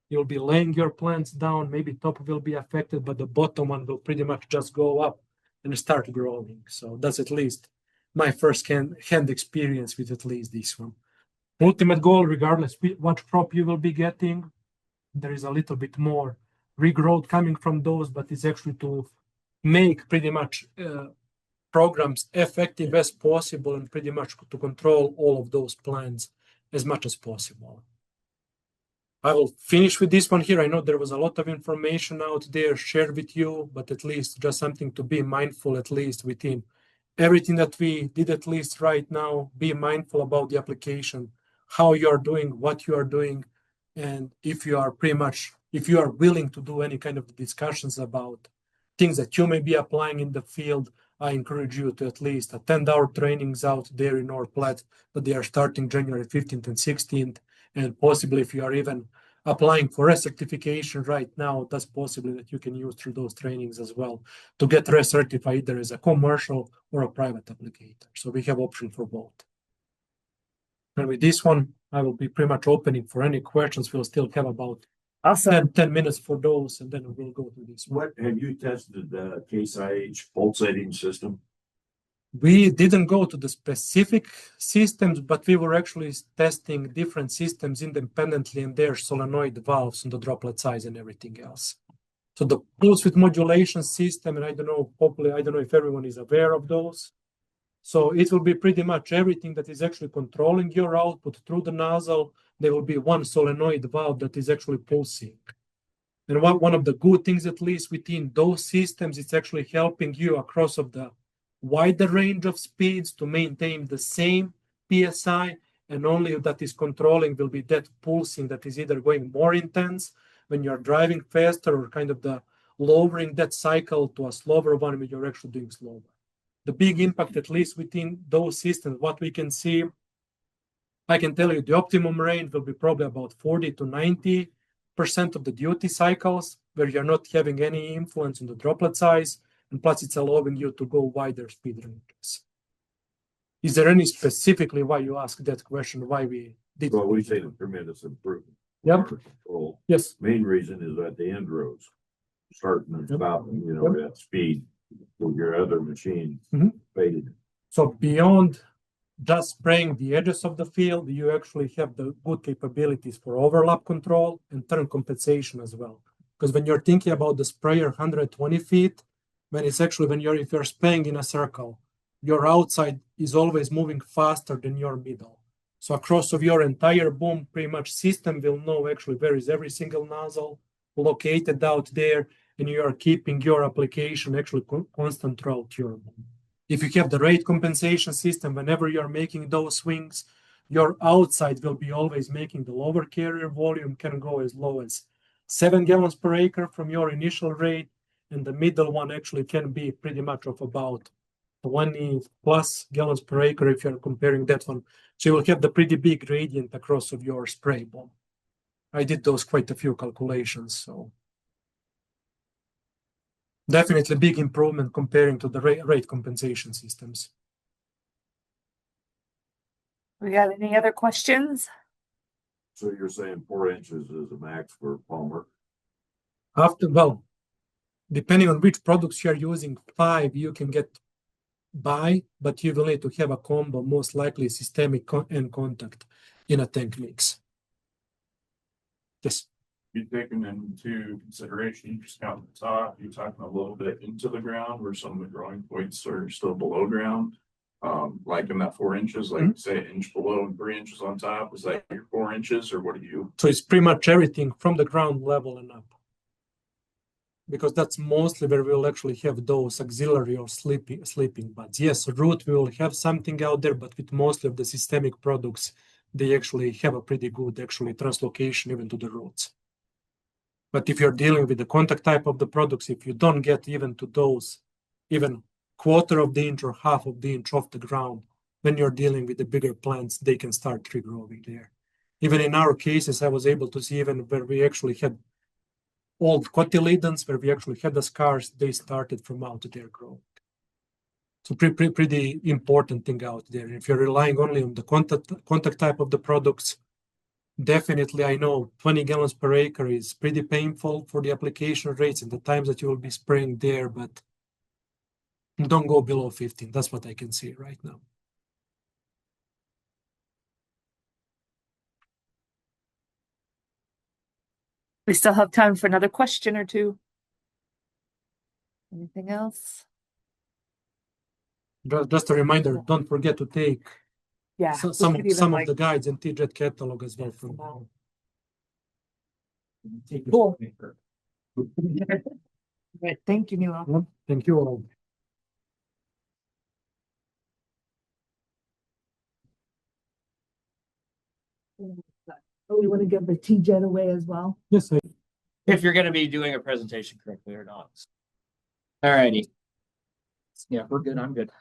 You'll be laying your plants down, maybe top will be affected, but the bottom one will pretty much just go up and start growing. So that's at least my first hand experience with at least this one. Ultimate goal, regardless what crop you will be getting, there is a little bit more regrowth coming from those, but it's actually to make pretty much programs effective as possible and pretty much to control all of those plants as much as possible. I will finish with this one here. I know there was a lot of information out there shared with you, but at least just something to be mindful, at least within everything that we did, at least right now. Be mindful about the application, how you are doing, what you are doing, and if you are willing to do any kind of discussions about things that you may be applying in the field, I encourage you to at least attend our trainings out there in North Platte, that they are starting January 15th and 16th. And possibly if you are even applying for a certification right now, that's possibly that you can use through those trainings as well to get recertified either as a commercial or a private applicator. So we have option for both. And with this one, I will be pretty much opening for any questions. We'll still have about Awesome. 10 minutes for those, and then we'll go to this one. What have you tested the Case IH pulsating system? We didn't go to the specific systems, but we were actually testing different systems independently and their solenoid valves and the droplet size and everything else. So the pulse width modulation system, and I don't know if everyone is aware of those. So it will be pretty much everything that is actually controlling your output through the nozzle. There will be one solenoid valve that is actually pulsing. And one of the good things, at least within those systems, it's actually helping you across of the wider range of speeds to maintain the same PSI, and only that is controlling will be that pulsing that is either going more intense when you're driving faster or kind of the lowering that cycle to a slower one when you're actually doing slower. The big impact, at least within those systems, what we can see, I can tell you the optimum range will be probably about 40 to 90% of the duty cycles where you're not having any influence on the droplet size, and plus it's allowing you to go wider speed ranges. Is there any specifically why you asked that question, why we did? Well, we say a tremendous improvement. Yep. Control. Yes. Main reason is at the end rows, starting and stopping, at speed with your other machine faded. So beyond just spraying the edges of the field, you actually have the good capabilities for overlap control and turn compensation as well. Because when you're thinking about the sprayer 120 feet, if you're spraying in a circle, your outside is always moving faster than your middle. So across of your entire boom, pretty much system will know actually where is every single nozzle located out there, and you are keeping your application actually constant throughout your boom. If you have the rate compensation system, whenever you're making those swings, your outside will be always making the lower carrier volume can go as low as 7 gallons per acre from your initial rate, and the middle one actually can be pretty much of about 20 plus gallons per acre if you're comparing that one. So you will have the pretty big gradient across of your spray boom. I did those quite a few calculations, so definitely big improvement comparing to the rate compensation systems. We got any other questions? So you're saying 4 inches is a max for Palmer? Depending on which products you're using, 5 you can get by, but you will need to have a combo, most likely systemic and contact in a tank mix. Yes. Be taken into consideration, you just count the top, you're talking a little bit into the ground where some of the growing points are still below ground. Like in that 4 inches, like say an inch below and 3 inches on top, is that your 4 inches or what do you? So it's pretty much everything from the ground level and up. Because that's mostly where we'll actually have those auxiliary or sleeping buds. Yes, root we will have something out there, but with mostly of the systemic products, they actually have a pretty good actually translocation even to the roots. But if you're dealing with the contact type of the products, if you don't get even to those, even 1/4 of the inch or 1/2 of the inch off the ground, when you're dealing with the bigger plants, they can start tree growing there. Even in our cases, I was able to see even where we actually had old cotyledons, where we actually had the scars, they started from out there growing. So pretty important thing out there. If you're relying only on the contact type of the products, definitely I know 20 gallons per acre is pretty painful for the application rates and the times that you will be spraying there, but don't go below 15. That's what I can see right now. We still have time for another question or two. Anything else? Just a reminder, don't forget to take Yeah. some we could even, of like, the guides and TJET catalog as well from now. Cool. Right. Thank you, Nilo. Thank you all. Oh, we want to give the TJET away as well? Yes, If you're gonna be doing a presentation correctly or not. Alrighty. Yeah, we're good. I'm good.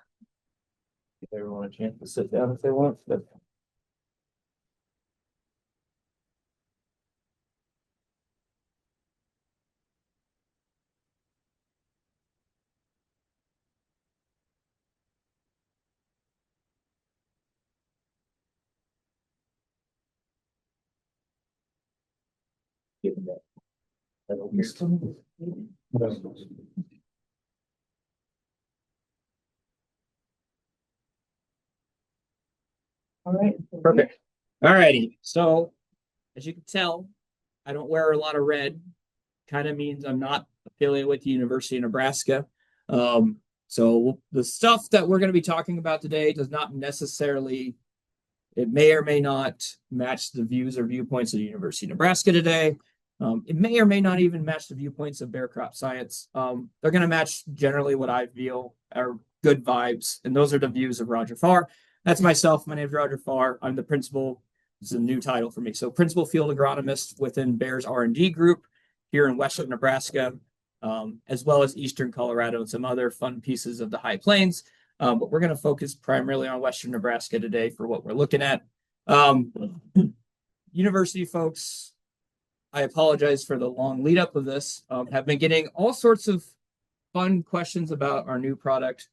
Give everyone a chance to sit down if they want, but. Given that. That'll be- All right. Perfect. Alrighty, so as you can tell, I don't wear a lot of red. Kind of means I'm not affiliated with the University of Nebraska. So the stuff that we're going to be talking about today does not necessarily, it may or may not match the views or viewpoints of the University of Nebraska today. It may or may not even match the viewpoints of Bear Crop Science. They're going to match generally what I feel are good vibes, and those are the views of Roger Farr. That's myself. My name is Roger Farr. I'm the principal. This is a new title for me. So principal field agronomist within Bear's R&D group here in Western Nebraska, as well as Eastern Colorado and some other fun pieces of the High Plains. But we're going to focus primarily on Western Nebraska today for what we're looking at. University folks, I apologize for the long lead up of this. Have been getting all sorts of fun questions about our new product,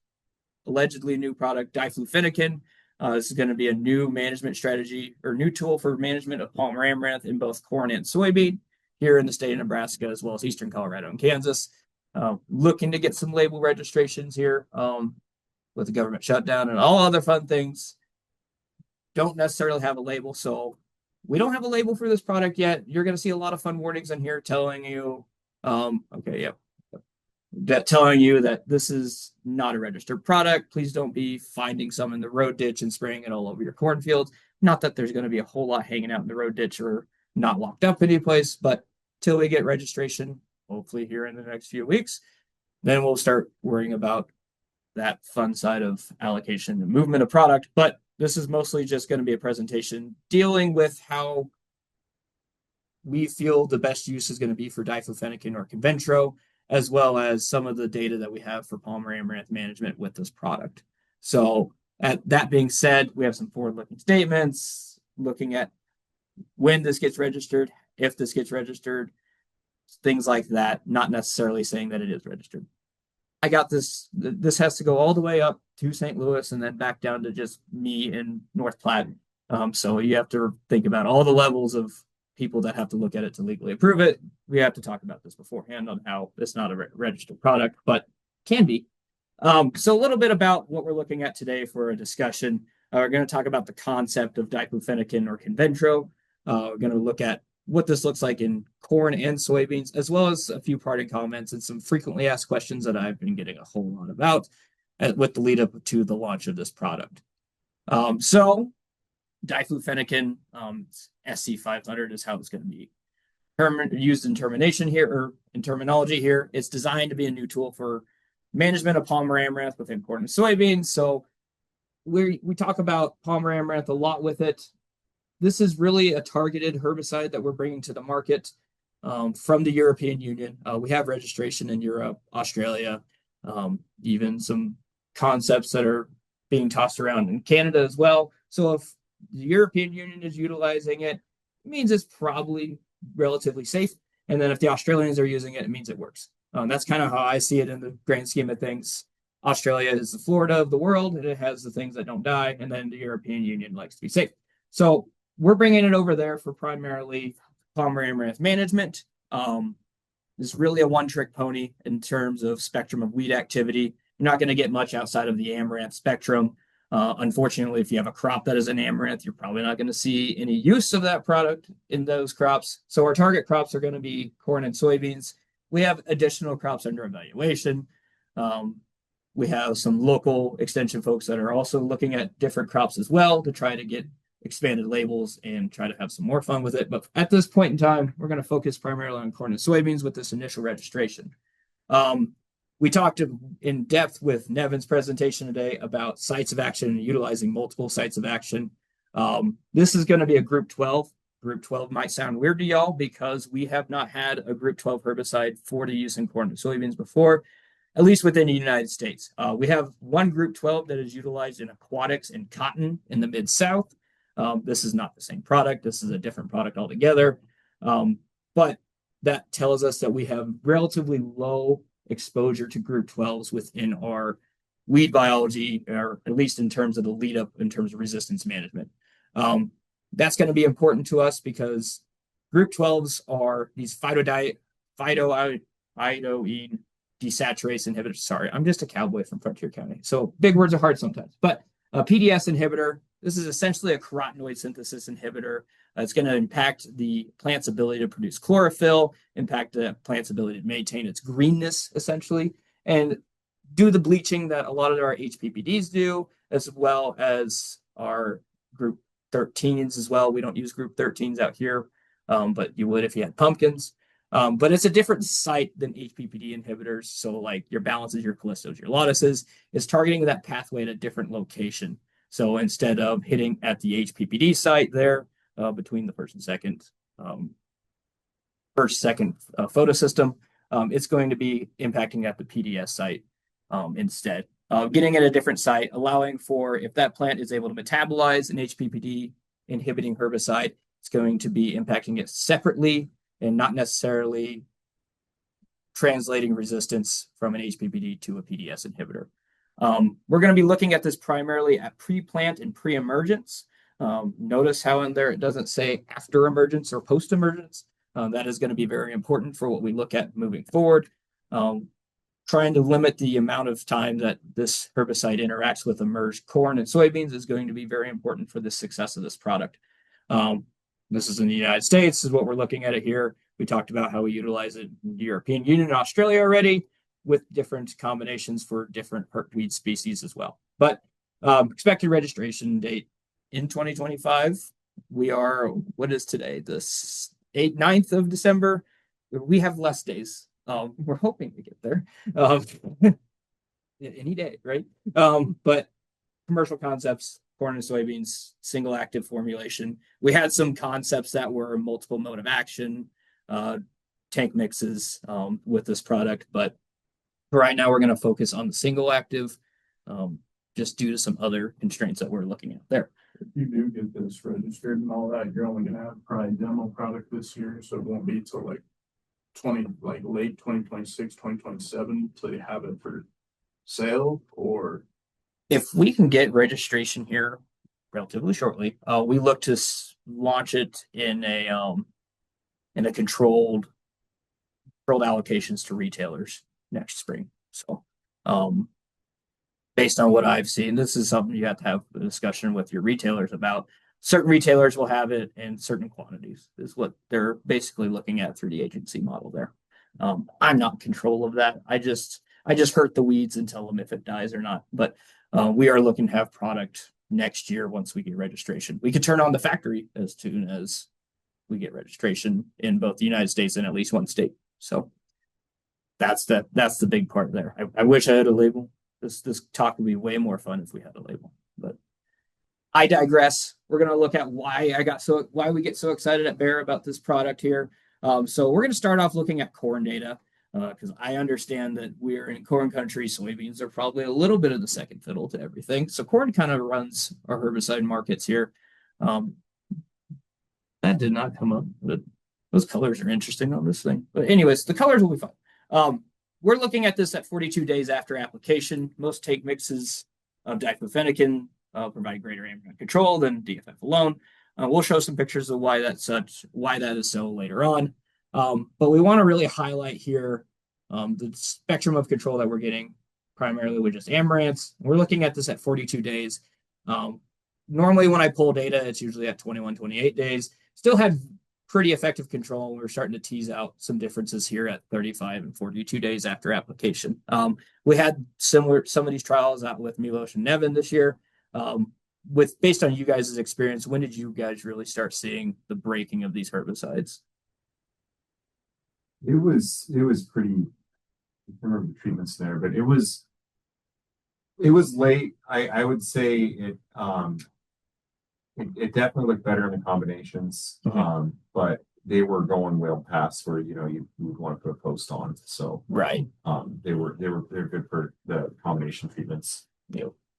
allegedly new product, diflufenican. This is going to be a new management strategy or new tool for management of Palmer amaranth in both corn and soybean here in the state of Nebraska, as well as Eastern Colorado and Kansas. Looking to get some label registrations here with the government shutdown and all other fun things. Don't necessarily have a label, so we don't have a label for this product yet. You're going to see a lot of fun warnings in here telling you, telling you that this is not a registered product. Please don't be finding some in the road ditch and spraying it all over your cornfields. Not that there's going to be a whole lot hanging out in the road ditch or not locked up any place, but till we get registration, hopefully here in the next few weeks, then we'll start worrying about that fun side of allocation and movement of product. But this is mostly just going to be a presentation dealing with how we feel the best use is going to be for diflufenican or Conventro, as well as some of the data that we have for Palmer amaranth management with this product. So that being said, we have some forward-looking statements, looking at when this gets registered, if this gets registered, things like that, not necessarily saying that it is registered. I got this has to go all the way up to St. Louis and then back down to just me in North Platte. So you have to think about all the levels of people that have to look at it to legally approve it. We have to talk about this beforehand on how it's not a registered product, but can be. So a little bit about what we're looking at today for a discussion. We're going to talk about the concept of diflufenican or Conventro. We're going to look at what this looks like in corn and soybeans, as well as a few parting comments and some frequently asked questions that I've been getting a whole lot about with the lead up to the launch of this product. So diflufenican, SC500 is how it's going to be used in termination here, or in terminology here. It's designed to be a new tool for management of Palmer amaranth within corn and soybeans. So we talk about Palmer amaranth a lot with it. This is really a targeted herbicide that we're bringing to the market from the European Union. We have registration in Europe, Australia, even some concepts that are being tossed around in Canada as well. So if the European Union is utilizing it, it means it's probably relatively safe. And then if the Australians are using it, it means it works. That's kind of how I see it in the grand scheme of things. Australia is the Florida of the world, and it has the things that don't die. And then the European Union likes to be safe. So we're bringing it over there for primarily palmer amaranth management. It's really a one-trick pony in terms of spectrum of weed activity. You're not going to get much outside of the amaranth spectrum. Unfortunately, if you have a crop that is an amaranth, you're probably not going to see any use of that product in those crops. So our target crops are going to be corn and soybeans. We have additional crops under evaluation. We have some local extension folks that are also looking at different crops as well to try to get expanded labels and try to have some more fun with it. But at this point in time, we're going to focus primarily on corn and soybeans with this initial registration. We talked in depth with Nevin's presentation today about sites of action and utilizing multiple sites of action. This is going to be a group 12. Group 12 might sound weird to y'all because we have not had a group 12 herbicide for the use in corn and soybeans before, at least within the United States. We have one group 12 that is utilized in aquatics and cotton in the Mid-South. This is not the same product. This is a different product altogether. But that tells us that we have relatively low exposure to group 12s within our weed biology, or at least in terms of the lead up in terms of resistance management. That's going to be important to us because group 12s are these phytoene desaturase inhibitors. Sorry, I'm just a cowboy from Frontier County. So big words are hard sometimes. But a PDS inhibitor, this is essentially a carotenoid synthesis inhibitor. It's going to impact the plant's ability to produce chlorophyll, impact the plant's ability to maintain its greenness, essentially, and do the bleaching that a lot of our HPPDs do, as well as our group 13s as well. We don't use group 13s out here, but you would if you had pumpkins. But it's a different site than HPPD inhibitors. So like your balances, your callistos, your lotuses is targeting that pathway at a different location. So instead of hitting at the HPPD site there between the first and second photosystem, it's going to be impacting at the PDS site instead. Getting at a different site, allowing for if that plant is able to metabolize an HPPD inhibiting herbicide, it's going to be impacting it separately and not necessarily translating resistance from an HPPD to a PDS inhibitor. We're going to be looking at this primarily at pre-plant and pre-emergence. Notice how in there it doesn't say after emergence or post-emergence. That is going to be very important for what we look at moving forward. Trying to limit the amount of time that this herbicide interacts with emerged corn and soybeans is going to be very important for the success of this product. This is in the United States, this is what we're looking at it here. We talked about how we utilize it in the European Union and Australia already with different combinations for different weed species as well. But expected registration date in 2025. We are, what is today? The 9th of December. We have less days. We're hoping to get there any day, right? But commercial concepts, corn and soybeans, single active formulation. We had some concepts that were multiple mode of action, tank mixes with this product, but right now we're going to focus on the single active just due to some other constraints that we're looking at there. If you do get this registered and all that, you're only going to have probably demo product this year, so it won't be till like late 2026, 2027 till you have it for sale. Or if we can get registration here relatively shortly, we look to launch it in a controlled allocations to retailers next spring. So based on what I've seen, this is something you have to have a discussion with your retailers about. Certain retailers will have it in certain quantities is what they're basically looking at through the agency model there. I'm not in control of that. I just hurt the weeds and tell them if it dies or not. But we are looking to have product next year once we get registration. We could turn on the factory as soon as we get registration in both the United States and at least one state. So that's the big part there. I wish I had a label. This talk would be way more fun if we had a label, but I digress. We're going to look at why we get so excited at Bayer about this product here. So we're going to start off looking at corn data because I understand that we're in corn country. Soybeans are probably a little bit of the second fiddle to everything. So corn kind of runs our herbicide markets here. That did not come up, but those colors are interesting on this thing. But anyways, the colors will be fine. We're looking at this at 42 days after application. Most take mixes of diflufenacin provide greater ambient control than DFF alone. We'll show some pictures of why that is so later on. But we want to really highlight here the spectrum of control that we're getting primarily with just amaranths. We're looking at this at 42 days. Normally when I pull data, it's usually at 21, 28 days. Still had pretty effective control. We're starting to tease out some differences here at 35 and 42 days after application. We had some of these trials out with Milos and Nevin this year. Based on you guys' experience, when did you guys really start seeing the breaking of these herbicides? It was pretty, I can't remember the treatments there, but it was late. I would say it definitely looked better in the combinations. But they were going well past where, you would want to put a post on. So right. They're good for the combination treatments.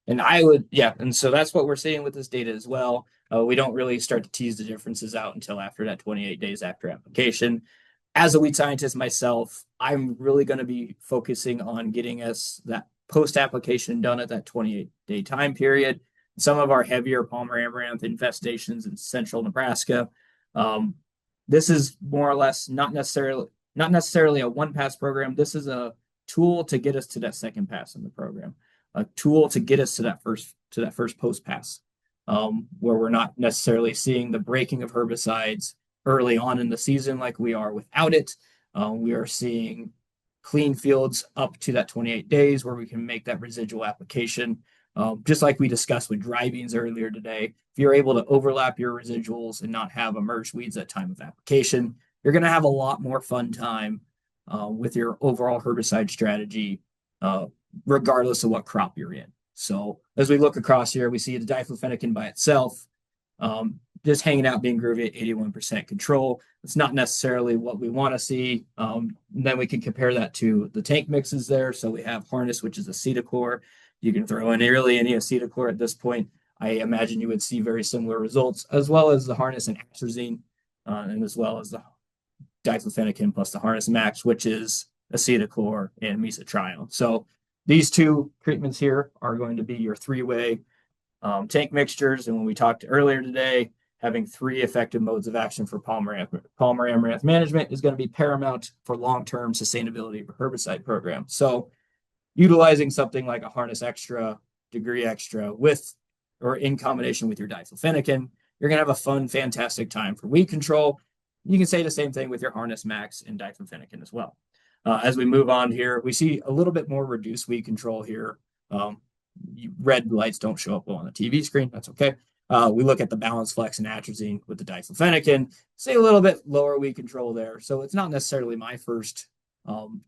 And so that's what we're seeing with this data as well. We don't really start to tease the differences out until after that 28 days after application. As a weed scientist myself, I'm really going to be focusing on getting us that post-application done at that 28-day time period. Some of our heavier Palmer amaranth infestations in central Nebraska. This is more or less not necessarily a one-pass program. This is a tool to get us to that second pass in the program, a tool to get us to that first post pass, where we're not necessarily seeing the breaking of herbicides early on in the season like we are without it. We are seeing clean fields up to that 28 days where we can make that residual application. Just like we discussed with dry beans earlier today, if you're able to overlap your residuals and not have emerged weeds at time of application, you're going to have a lot more fun time with your overall herbicide strategy, regardless of what crop you're in. So as we look across here, we see the diflufenacin by itself, just hanging out, being groovy at 81% control. It's not necessarily what we want to see. Then we can compare that to the tank mixes there. So we have Harness, which is acetochlor. You can throw in really any acetochlor at this point. I imagine you would see very similar results, as well as the Harness and atrazine, and as well as the diflufenacin plus the Harness Max, which is acetochlor and mesotrione. So these two treatments here are going to be your three-way tank mixtures. And when we talked earlier today, having three effective modes of action for Palmer amaranth management is going to be paramount for long-term sustainability of a herbicide program. So utilizing something like a Harness Extra, Degree Extra with or in combination with your diflufenacin, you're going to have a fun, fantastic time for weed control. You can say the same thing with your Harness Max and diflufenacin as well. As we move on here, we see a little bit more reduced weed control here. Red lights don't show up on the TV screen. That's okay. We look at the Balance Flex and atrazine with the diflufenacin, see a little bit lower weed control there. So it's not necessarily my first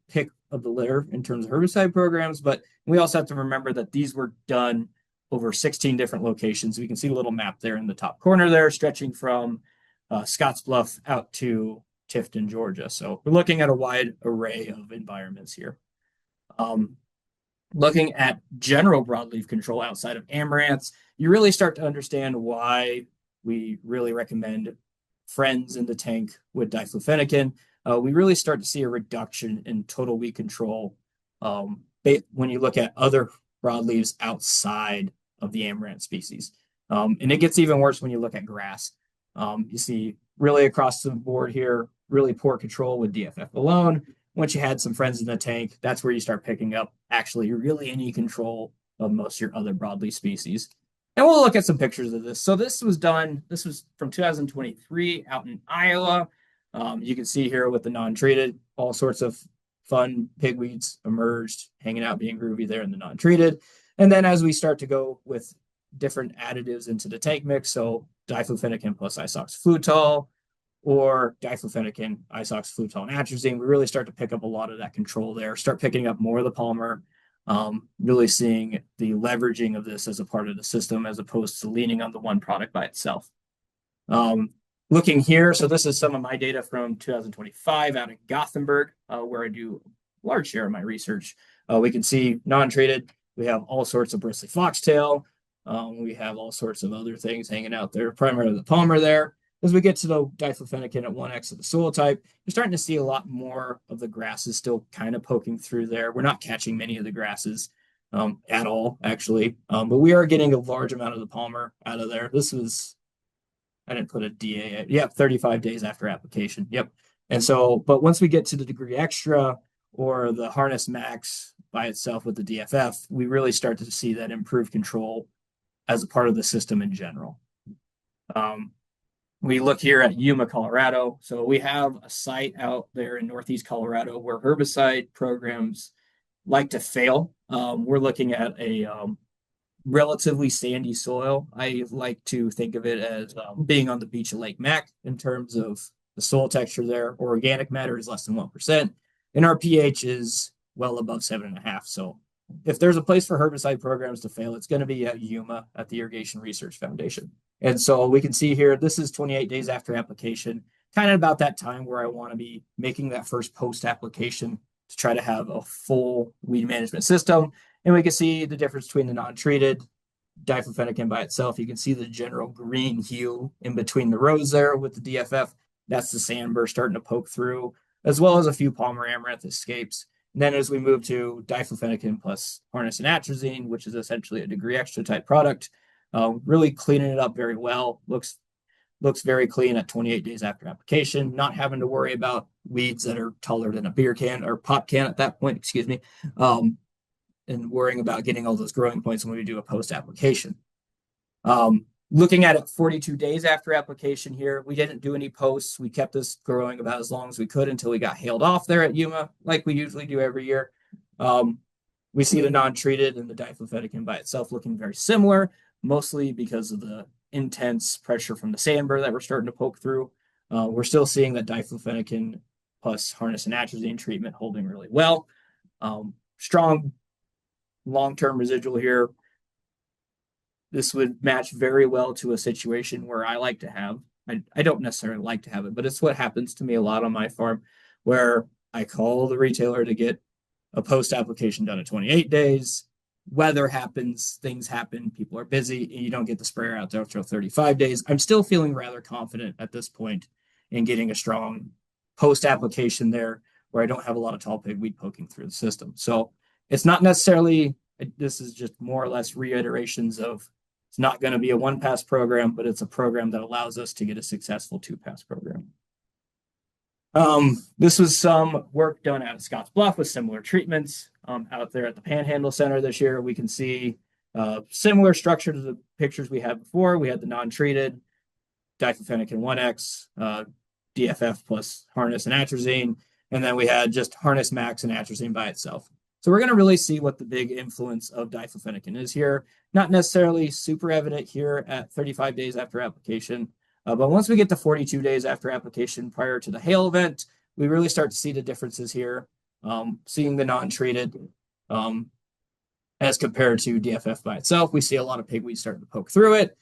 pick of the litter in terms of herbicide programs, but we also have to remember that these were done over 16 different locations. We can see a little map there in the top corner there, stretching from Scottsbluff out to Tifton, Georgia. So we're looking at a wide array of environments here. Looking at general broadleaf control outside of amaranths, you really start to understand why we really recommend Friends in the tank with diflufenacin. We really start to see a reduction in total weed control when you look at other broadleaves outside of the amaranth species. And it gets even worse when you look at grass. You see really across the board here, really poor control with DFF alone. Once you had some Friends in the tank, that's where you start picking up actually really any control of most of your other broadleaf species. And we'll look at some pictures of this. So this was from 2023 out in Iowa. You can see here with the non-treated, all sorts of fun pigweeds emerged, hanging out, being groovy there in the non-treated. And then as we start to go with different additives into the tank mix, so diflufenacin plus isoxaflutol, or diflufenacin, isoxaflutol, and atrazine, we really start to pick up a lot of that control there, start picking up more of the Palmer, really seeing the leveraging of this as a part of the system as opposed to leaning on the one product by itself. Looking here, so this is some of my data from 2025 out in Gothenburg, where I do a large share of my research. We can see non-treated, we have all sorts of bristly foxtail, we have all sorts of other things hanging out there, primarily the Palmer there. As we get to the diflufenacin at 1x of the soil type, you're starting to see a lot more of the grasses still kind of poking through there. We're not catching many of the grasses at all, actually, but we are getting a large amount of the Palmer out of there. This was I didn't put a DA. Yep, 35 days after application. Yep. And so, but once we get to the degree extra or the harness max by itself with the DFF, we really start to see that improved control as a part of the system in general. We look here at Yuma, Colorado. So we have a site out there in Northeast Colorado where herbicide programs like to fail. We're looking at a relatively sandy soil. I like to think of it as being on the beach of Lake Mac in terms of the soil texture there. Organic matter is less than 1%, and our pH is well above 7.5. So if there's a place for herbicide programs to fail, it's going to be at Yuma at the Irrigation Research Foundation. And so we can see here, this is 28 days after application, kind of about that time where I want to be making that first post-application to try to have a full weed management system. And we can see the difference between the non-treated diflufenacin by itself. You can see the general green hue in between the rows there with the DFF. That's the sandburr starting to poke through, as well as a few Palmer amaranth escapes. And then as we move to diflufenacin plus harness and atrazine, which is essentially a degree extra type product, really cleaning it up very well. Looks very clean at 28 days after application, not having to worry about weeds that are taller than a beer can or pop can at that point, excuse me, and worrying about getting all those growing points when we do a post-application. Looking at it 42 days after application here, we didn't do any posts. We kept this growing about as long as we could until we got hailed off there at Yuma, like we usually do every year. We see the non-treated and the diflufenacin by itself looking very similar, mostly because of the intense pressure from the sandburr that we're starting to poke through. We're still seeing that diflufenacin plus harness and atrazine treatment holding really well. Strong long-term residual here. This would match very well to a situation where I like to have, I don't necessarily like to have it, but it's what happens to me a lot on my farm, where I call the retailer to get a post-application done at 28 days. Weather happens, things happen, people are busy, and you don't get the sprayer out there until 35 days. I'm still feeling rather confident at this point in getting a strong post-application there where I don't have a lot of tall pigweed poking through the system. So it's not necessarily, this is just more or less reiterations of it's not going to be a one-pass program, but it's a program that allows us to get a successful two-pass program. This was some work done out of Scotts Bluff with similar treatments out there at the Panhandle Center this year. We can see similar structure to the pictures we had before. We had the non-treated diflufenacin 1X, DFF plus harness and atrazine, and then we had just harness max and atrazine by itself. So we're going to really see what the big influence of diflufenacin is here. Not necessarily super evident here at 35 days after application, but once we get to 42 days after application prior to the hail event, we really start to see the differences here. Seeing the non-treated as compared to DFF by itself, we see a lot of pigweed starting to poke through it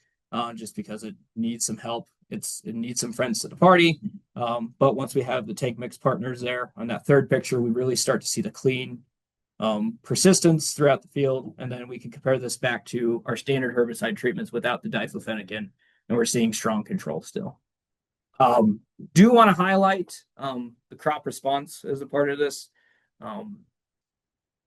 just because it needs some help. It needs some friends to the party. But once we have the tank mix partners there on that third picture, we really start to see the clean persistence throughout the field. And then we can compare this back to our standard herbicide treatments without the diflufenacin, and we're seeing strong control still. Do want to highlight the crop response as a part of this.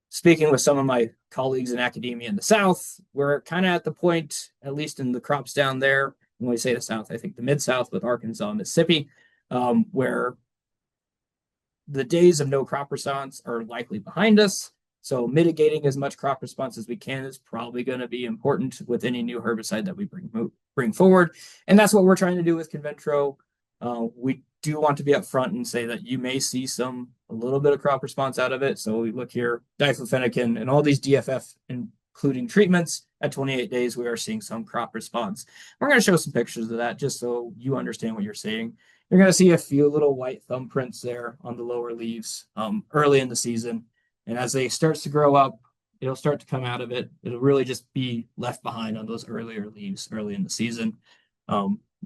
Speaking with some of my colleagues in academia in the South, we're kind of at the point, at least in the crops down there, when we say the South, I think the Mid-South with Arkansas and Mississippi, where the days of no crop response are likely behind us. So mitigating as much crop response as we can is probably going to be important with any new herbicide that we bring forward. And that's what we're trying to do with Conventro. We do want to be upfront and say that you may see a little bit of crop response out of it. So we look here, diflufenacin and all these DFF, including treatments at 28 days, we are seeing some crop response. We're going to show some pictures of that just so you understand what you're seeing. You're going to see a few little white thumbprints there on the lower leaves early in the season. And as they starts to grow up, it'll start to come out of it. It'll really just be left behind on those earlier leaves early in the season,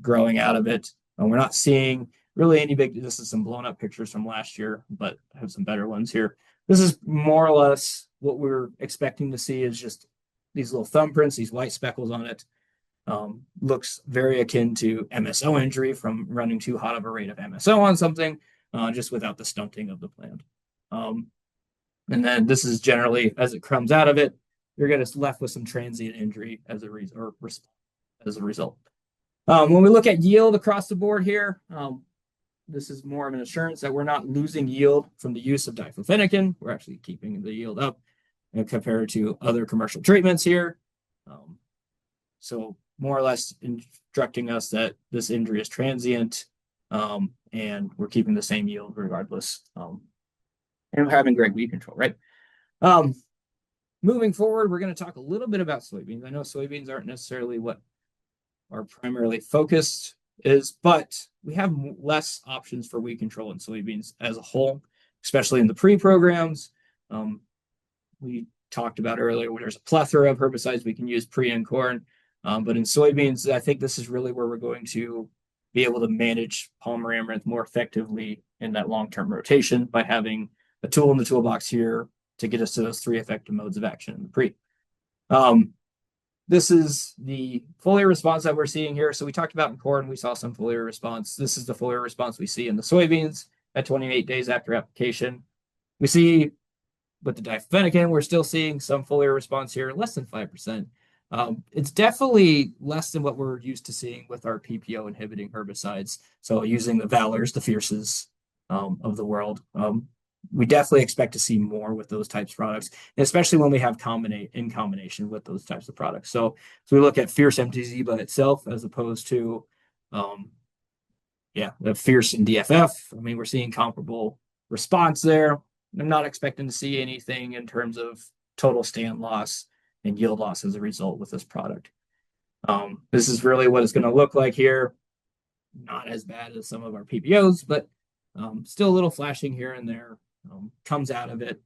growing out of it. And we're not seeing really any big, this is some blown up pictures from last year, but I have some better ones here. This is more or less what we're expecting to see is just these little thumbprints, these white speckles on it. Looks very akin to MSO injury from running too hot of a rate of MSO on something, just without the stunting of the plant. And then this is generally, as it comes out of it, you're going to left with some transient injury as a result. When we look at yield across the board here, this is more of an assurance that we're not losing yield from the use of diflufenacan. We're actually keeping the yield up and compared to other commercial treatments here. So more or less instructing us that this injury is transient, and we're keeping the same yield regardless, and having great weed control, right? Moving forward, we're going to talk a little bit about soybeans. I know soybeans aren't necessarily what our primarily focused is, but we have less options for weed control in soybeans as a whole, especially in the pre-programs. We talked about earlier where there's a plethora of herbicides we can use pre and corn, but in soybeans, I think this is really where we're going to be able to manage Palmer amaranth more effectively in that long-term rotation by having a tool in the toolbox here to get us to those 3 effective modes of action in the pre. This is the foliar response that we're seeing here. So we talked about in corn, we saw some foliar response. This is the foliar response we see in the soybeans at 28 days after application. We see with the diflufenacan, we're still seeing some foliar response here, less than 5%. It's definitely less than what we're used to seeing with our PPO inhibiting herbicides. So using the Valors, the Fierces of the world. We definitely expect to see more with those types of products, especially when we have in combination with those types of products. So we look at Fierce MTZ by itself as opposed to, the Fierce and DFF. I mean, we're seeing comparable response there. I'm not expecting to see anything in terms of total stand loss and yield loss as a result with this product. This is really what it's going to look like here. Not as bad as some of our PPOs, but still a little flashing here and there. Comes out of it.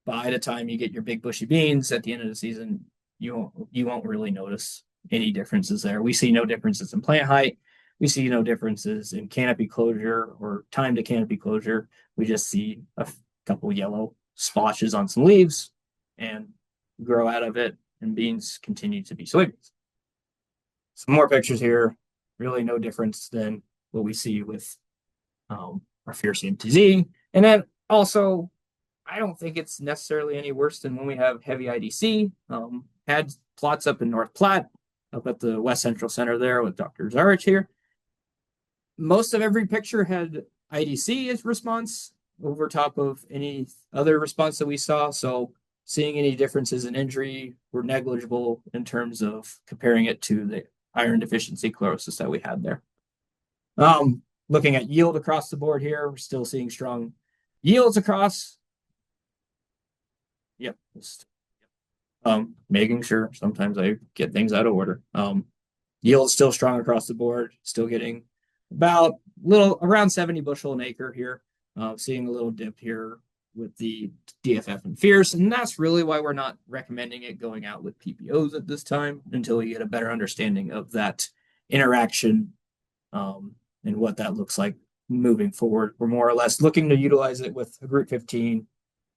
By the time you get your big bushy beans at the end of the season, you won't really notice any differences there. We see no differences in plant height. We see no differences in canopy closure or time to canopy closure. We just see a couple yellow splotches on some leaves and grow out of it, and beans continue to be soybeans. Some more pictures here. Really no difference than what we see with our Fierce MTZ. And then also, I don't think it's necessarily any worse than when we have heavy IDC. Had plots up in North Platte, up at the West Central Center there with Dr. Zarich here. Most of every picture had IDC as response over top of any other response that we saw. So seeing any differences in injury were negligible in terms of comparing it to the iron deficiency chlorosis that we had there. Looking at yield across the board here, we're still seeing strong yields across. Yep. Making sure sometimes I get things out of order. Yield still strong across the board, still getting about around 70 bushel an acre here. Seeing a little dip here with the DFF and Fierce, and that's really why we're not recommending it going out with PPOs at this time until we get a better understanding of that interaction and what that looks like moving forward. We're more or less looking to utilize it with a group 15.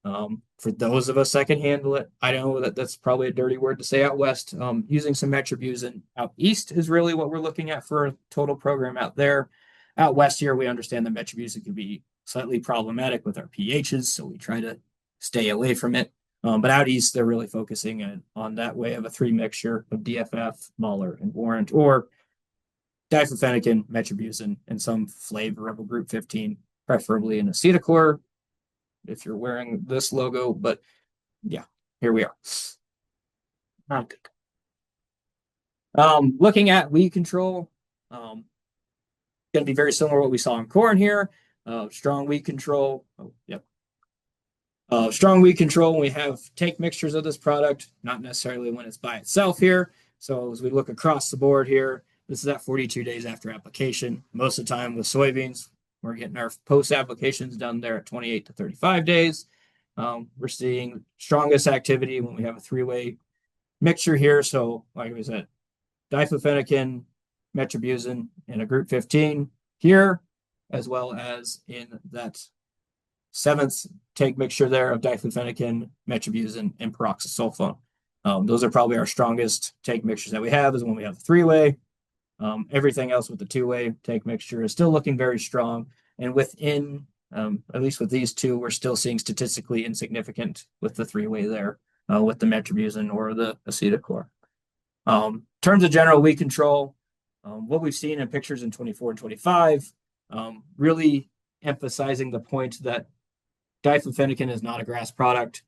For those of us that can handle it, I know that that's probably a dirty word to say out west. Using some metribuzin out east is really what we're looking at for a total program out there. Out west here, we understand that metribuzin can be slightly problematic with our pHs, so we try to stay away from it. But out east, they're really focusing on that way of a 3 mixture of DFF, Mahler, and Warrant, or diflufenacan, metribuzin, and some flavor of a group 15, preferably in acetochlor if you're wearing this logo. But yeah, here we are. Not good. Looking at weed control, going to be very similar to what we saw in corn here. Strong weed control. Strong weed control when we have take mixtures of this product, not necessarily when it's by itself here. So as we look across the board here, this is at 42 days after application. Most of the time with soybeans, we're getting our post applications done there at 28 to 35 days. We're seeing strongest activity when we have a 3-way mixture here. So like I said, diflufenacan, metribuzin, and a group 15 here, as well as in that 7th take mixture there of diflufenacan, metribuzin, and peroxysulfone. Those are probably our strongest take mixtures that we have is when we have a 3-way. Everything else with the 2-way take mixture is still looking very strong. And within, at least with these two, we're still seeing statistically insignificant with the 3-way there, with the metribuzin or the acetochlor. In terms of general weed control, What we've seen in pictures in 24 and 25, really emphasizing the point that diflufenican is not a grass product.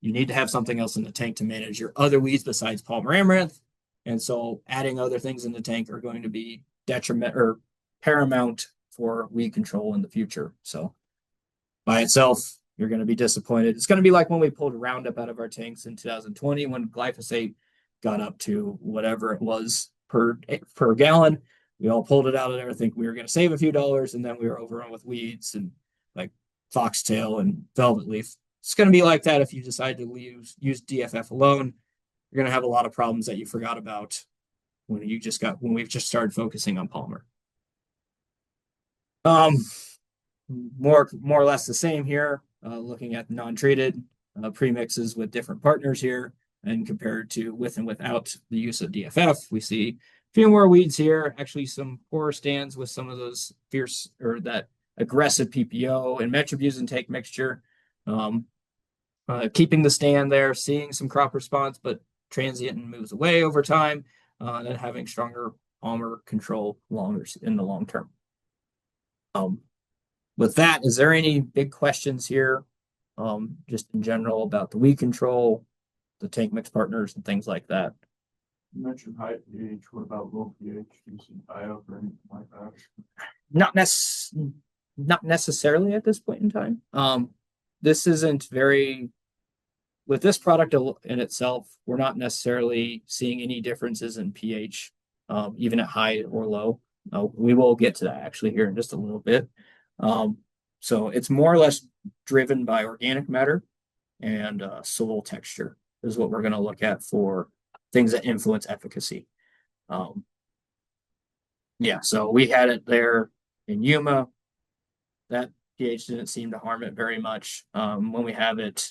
You need to have something else in the tank to manage your other weeds besides Palmer amaranth. And so adding other things in the tank are going to be detriment or paramount for weed control in the future. So by itself, you're going to be disappointed. It's going to be like when we pulled Roundup out of our tanks in 2020 when glyphosate got up to whatever it was per gallon. We all pulled it out of there, think we were going to save a few dollars, and then we were overrun with weeds and like foxtail and velvet leaf. It's going to be like that if you decide to use DFF alone. You're going to have a lot of problems that you forgot about when we've just started focusing on Palmer. More or less the same here. Looking at non-treated premixes with different partners here, and compared to with and without the use of DFF, we see a few more weeds here. Actually, some poorer stands with some of those fierce or that aggressive PPO and metribuzin take mixture. Keeping the stand there, seeing some crop response, but transient and moves away over time, and then having stronger Palmer control longer in the long term. With that, is there any big questions here, just in general about the weed control, the tank mix partners, and things like that? You mentioned high pH. What about low pH? Do you see tie-up or anything like that? Not necessarily at this point in time. This isn't very, with this product in itself, we're not necessarily seeing any differences in pH, even at high or low. We will get to that actually here in just a little bit. So it's more or less driven by organic matter and soil texture is what we're going to look at for things that influence efficacy. Yeah, so we had it there in Yuma. That pH didn't seem to harm it very much. When we have it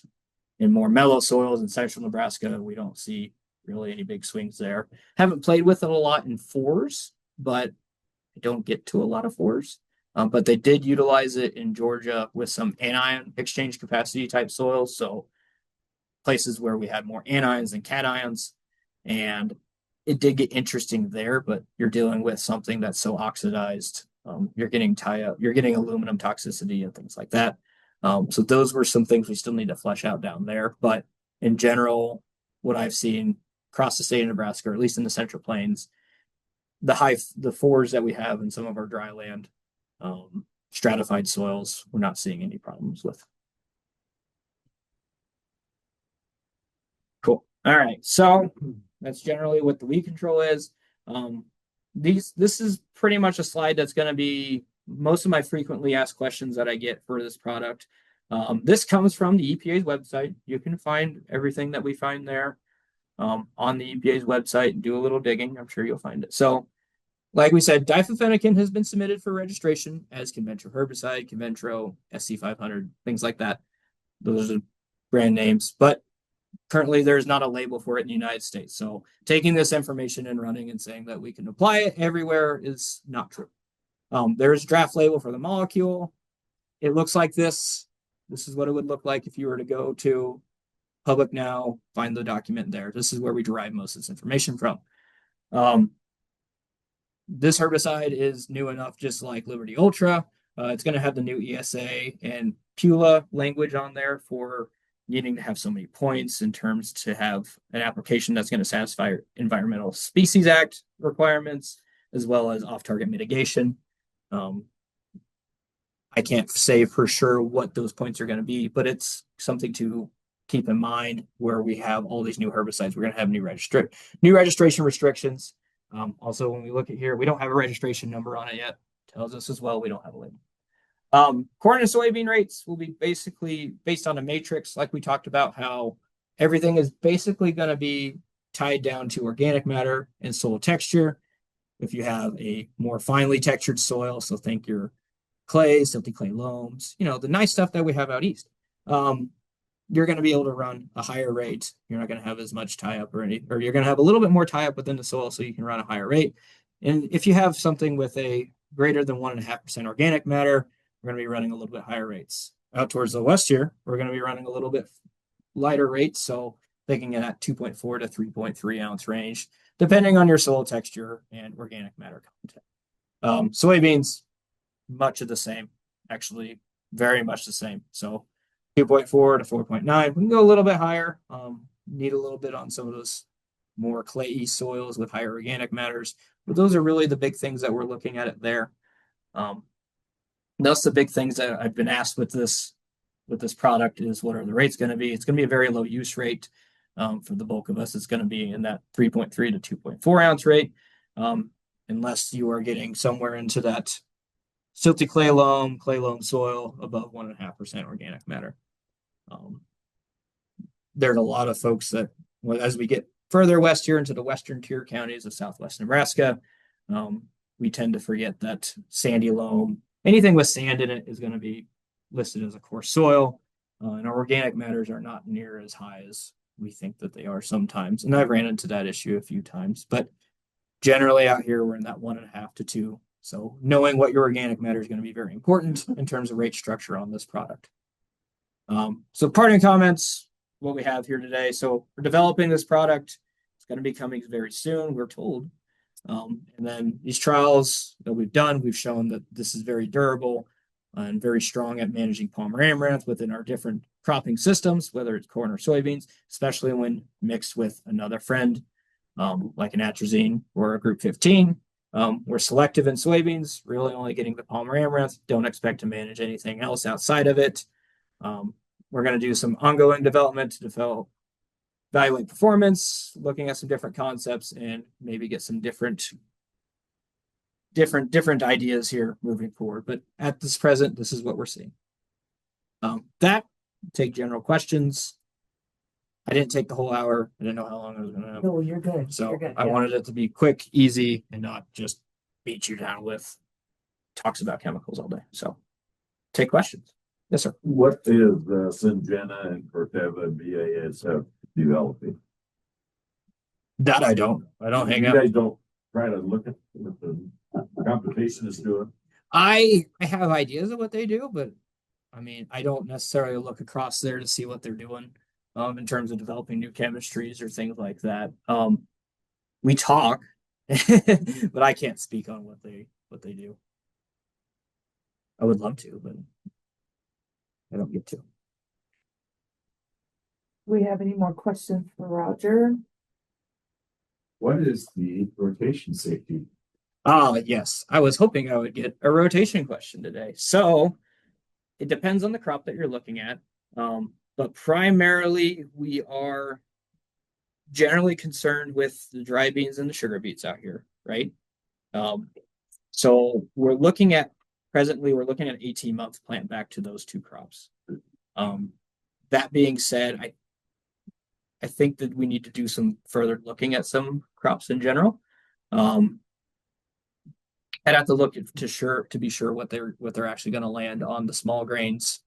in more mellow soils in central Nebraska, we don't see really any big swings there. Haven't played with it a lot in 4s, but I don't get to a lot of 4s. But they did utilize it in Georgia with some anion exchange capacity type soils. So places where we had more anions than cations. And it did get interesting there, but you're dealing with something that's so oxidized. You're getting tie-up, you're getting aluminum toxicity and things like that. So those were some things we still need to flesh out down there. But in general, what I've seen across the state of Nebraska, or at least in the Central Plains, the 4s that we have in some of our dry land, stratified soils, we're not seeing any problems with. Cool. All right. So that's generally what the weed control is. This is pretty much a slide that's going to be most of my frequently asked questions that I get for this product. This comes from the EPA's website. You can find everything that we find there on the EPA's website and do a little digging. I'm sure you'll find it. So like we said, diflufenican has been submitted for registration as Conventro herbicide, Conventro, SC500, things like that. Those are brand names, but currently there's not a label for it in the United States. So taking this information and running and saying that we can apply it everywhere is not true. There's a draft label for the molecule. It looks like this. This is what it would look like if you were to go to Public Now, find the document there. This is where we derive most of this information from. This herbicide is new enough, just like Liberty Ultra. It's going to have the new ESA and PULA language on there for needing to have so many points in terms to have an application that's going to satisfy Environmental Species Act requirements, as well as off-target mitigation. I can't say for sure what those points are going to be, but it's something to keep in mind where we have all these new herbicides. We're going to have new registration restrictions. Also, when we look at here, we don't have a registration number on it yet. Tells us as well we don't have a label. Corn and soybean rates will be basically based on a matrix, like we talked about, how everything is basically going to be tied down to organic matter and soil texture. If you have a more finely textured soil, so think your clay, silty clay loams, the nice stuff that we have out east, you're going to be able to run a higher rate. You're not going to have as much tie-up or you're going to have a little bit more tie-up within the soil, so you can run a higher rate. And if you have something with a greater than 1.5% organic matter, we're going to be running a little bit higher rates. Out towards the west here, we're going to be running a little bit lighter rates, so thinking in that 2.4 to 3.3 ounce range. depending on your soil texture and organic matter content. Soybeans, much of the same, actually very much the same. So 2.4 to 4.9, we can go a little bit higher. Need a little bit on some of those more clayey soils with higher organic matters, but those are really the big things that we're looking at it there. That's the big things that I've been asked with this product is what are the rates going to be? It's going to be a very low use rate. For the bulk of us, it's going to be in that 3.3 to 2.4 ounce rate. Unless you are getting somewhere into that silty clay loam soil above 1.5% organic matter. There's a lot of folks that, well, as we get further west here into the western tier counties of southwest Nebraska, we tend to forget that sandy loam, anything with sand in it is going to be listed as a coarse soil, and our organic matters are not near as high as we think that they are sometimes. And I've ran into that issue a few times, but generally out here, we're in that 1.5 to 2. So knowing what your organic matter is going to be very important in terms of rate structure on this product. So parting comments, what we have here today. So we're developing this product. It's going to be coming very soon, we're told. And then these trials that we've done, we've shown that this is very durable and very strong at managing Palmer amaranth within our different cropping systems, whether it's corn or soybeans, especially when mixed with another friend, like an atrazine or a group 15. We're selective in soybeans, really only getting the Palmer amaranth. Don't expect to manage anything else outside of it. We're going to do some ongoing development to evaluate performance, looking at some different concepts, and maybe get some different ideas here moving forward. But at this present, this is what we're seeing. Take general questions. I didn't take the whole hour. I didn't know how long I was going to have. No, you're good. So You're good. I wanted it to be quick, easy, and not just beat you down with talks about chemicals all day. So take questions. Yes, sir. What is Syngenta and Corteva and BASF developing? That I don't. I don't hang You out. guys don't try to look at what the competition is doing? I have ideas of what they do, but I mean, I don't necessarily look across there to see what they're doing in terms of developing new chemistries or things like that. We talk, but I can't speak on what they do. I would love to, but I don't get to. Do we have any more questions for Roger? What is the rotation safety? Yes. I was hoping I would get a rotation question today. So it depends on the crop that you're looking at. But primarily we are generally concerned with the dry beans and the sugar beets out here, right? So we're looking at 18-month plant back to those two crops. That being said, I think that we need to do some further looking at some crops in general. I'd have to look to be sure what they're actually going to land on the small grains.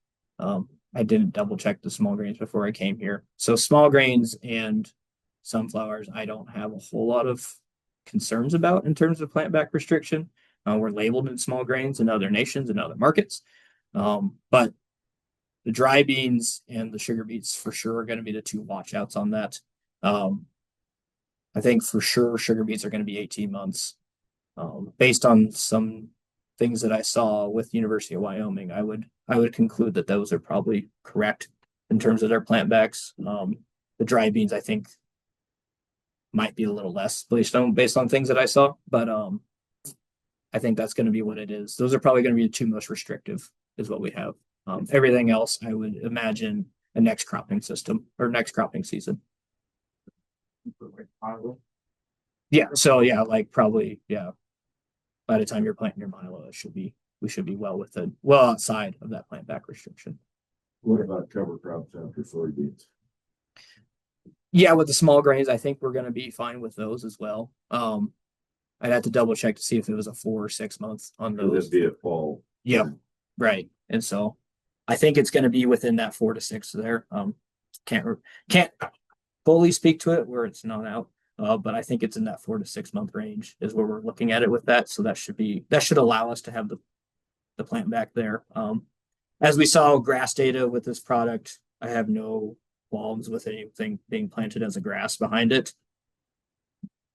I didn't double check the small grains before I came here. So small grains and sunflowers, I don't have a whole lot of concerns about in terms of plant back restriction. We're labeled in small grains in other nations and other markets. But the dry beans and the sugar beets for sure are going to be the two watch outs on that. I think for sure sugar beets are going to be 18 months. Based on some things that I saw with University of Wyoming, I would conclude that those are probably correct in terms of their plant backs. The dry beans, I think, might be a little less based on things that I saw, but I think that's going to be what it is. Those are probably going to be the two most restrictive, is what we have. Everything else, I would imagine a next cropping system or next cropping season. Yeah. So yeah, like probably, yeah. By the time you're planting your milo, we should be well outside of that plant back restriction. What about cover crops after soybeans? Yeah, with the small grains, I think we're going to be fine with those as well. I'd have to double check to see if it was a 4 or 6 months on those. It'd be a fall. Yep. Right. And so I think it's going to be within that 4 to 6 there. Can't fully speak to it where it's not out. But I think it's in that 4 to 6 month range is where we're looking at it with that. So that should allow us to have the plant back there. As we saw grass data with this product, I have no qualms with anything being planted as a grass behind it.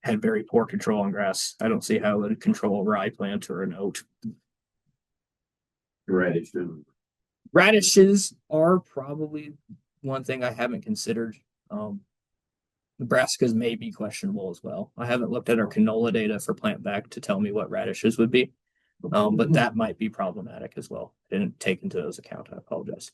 had very poor control on grass. I don't see how it would control a rye plant or an oat. Radishes. Radishes are probably one thing I haven't considered. Nebraska's may be questionable as well. I haven't looked at our canola data for plant back to tell me what radishes would be. But that might be problematic as well. Didn't take into those account. I apologize.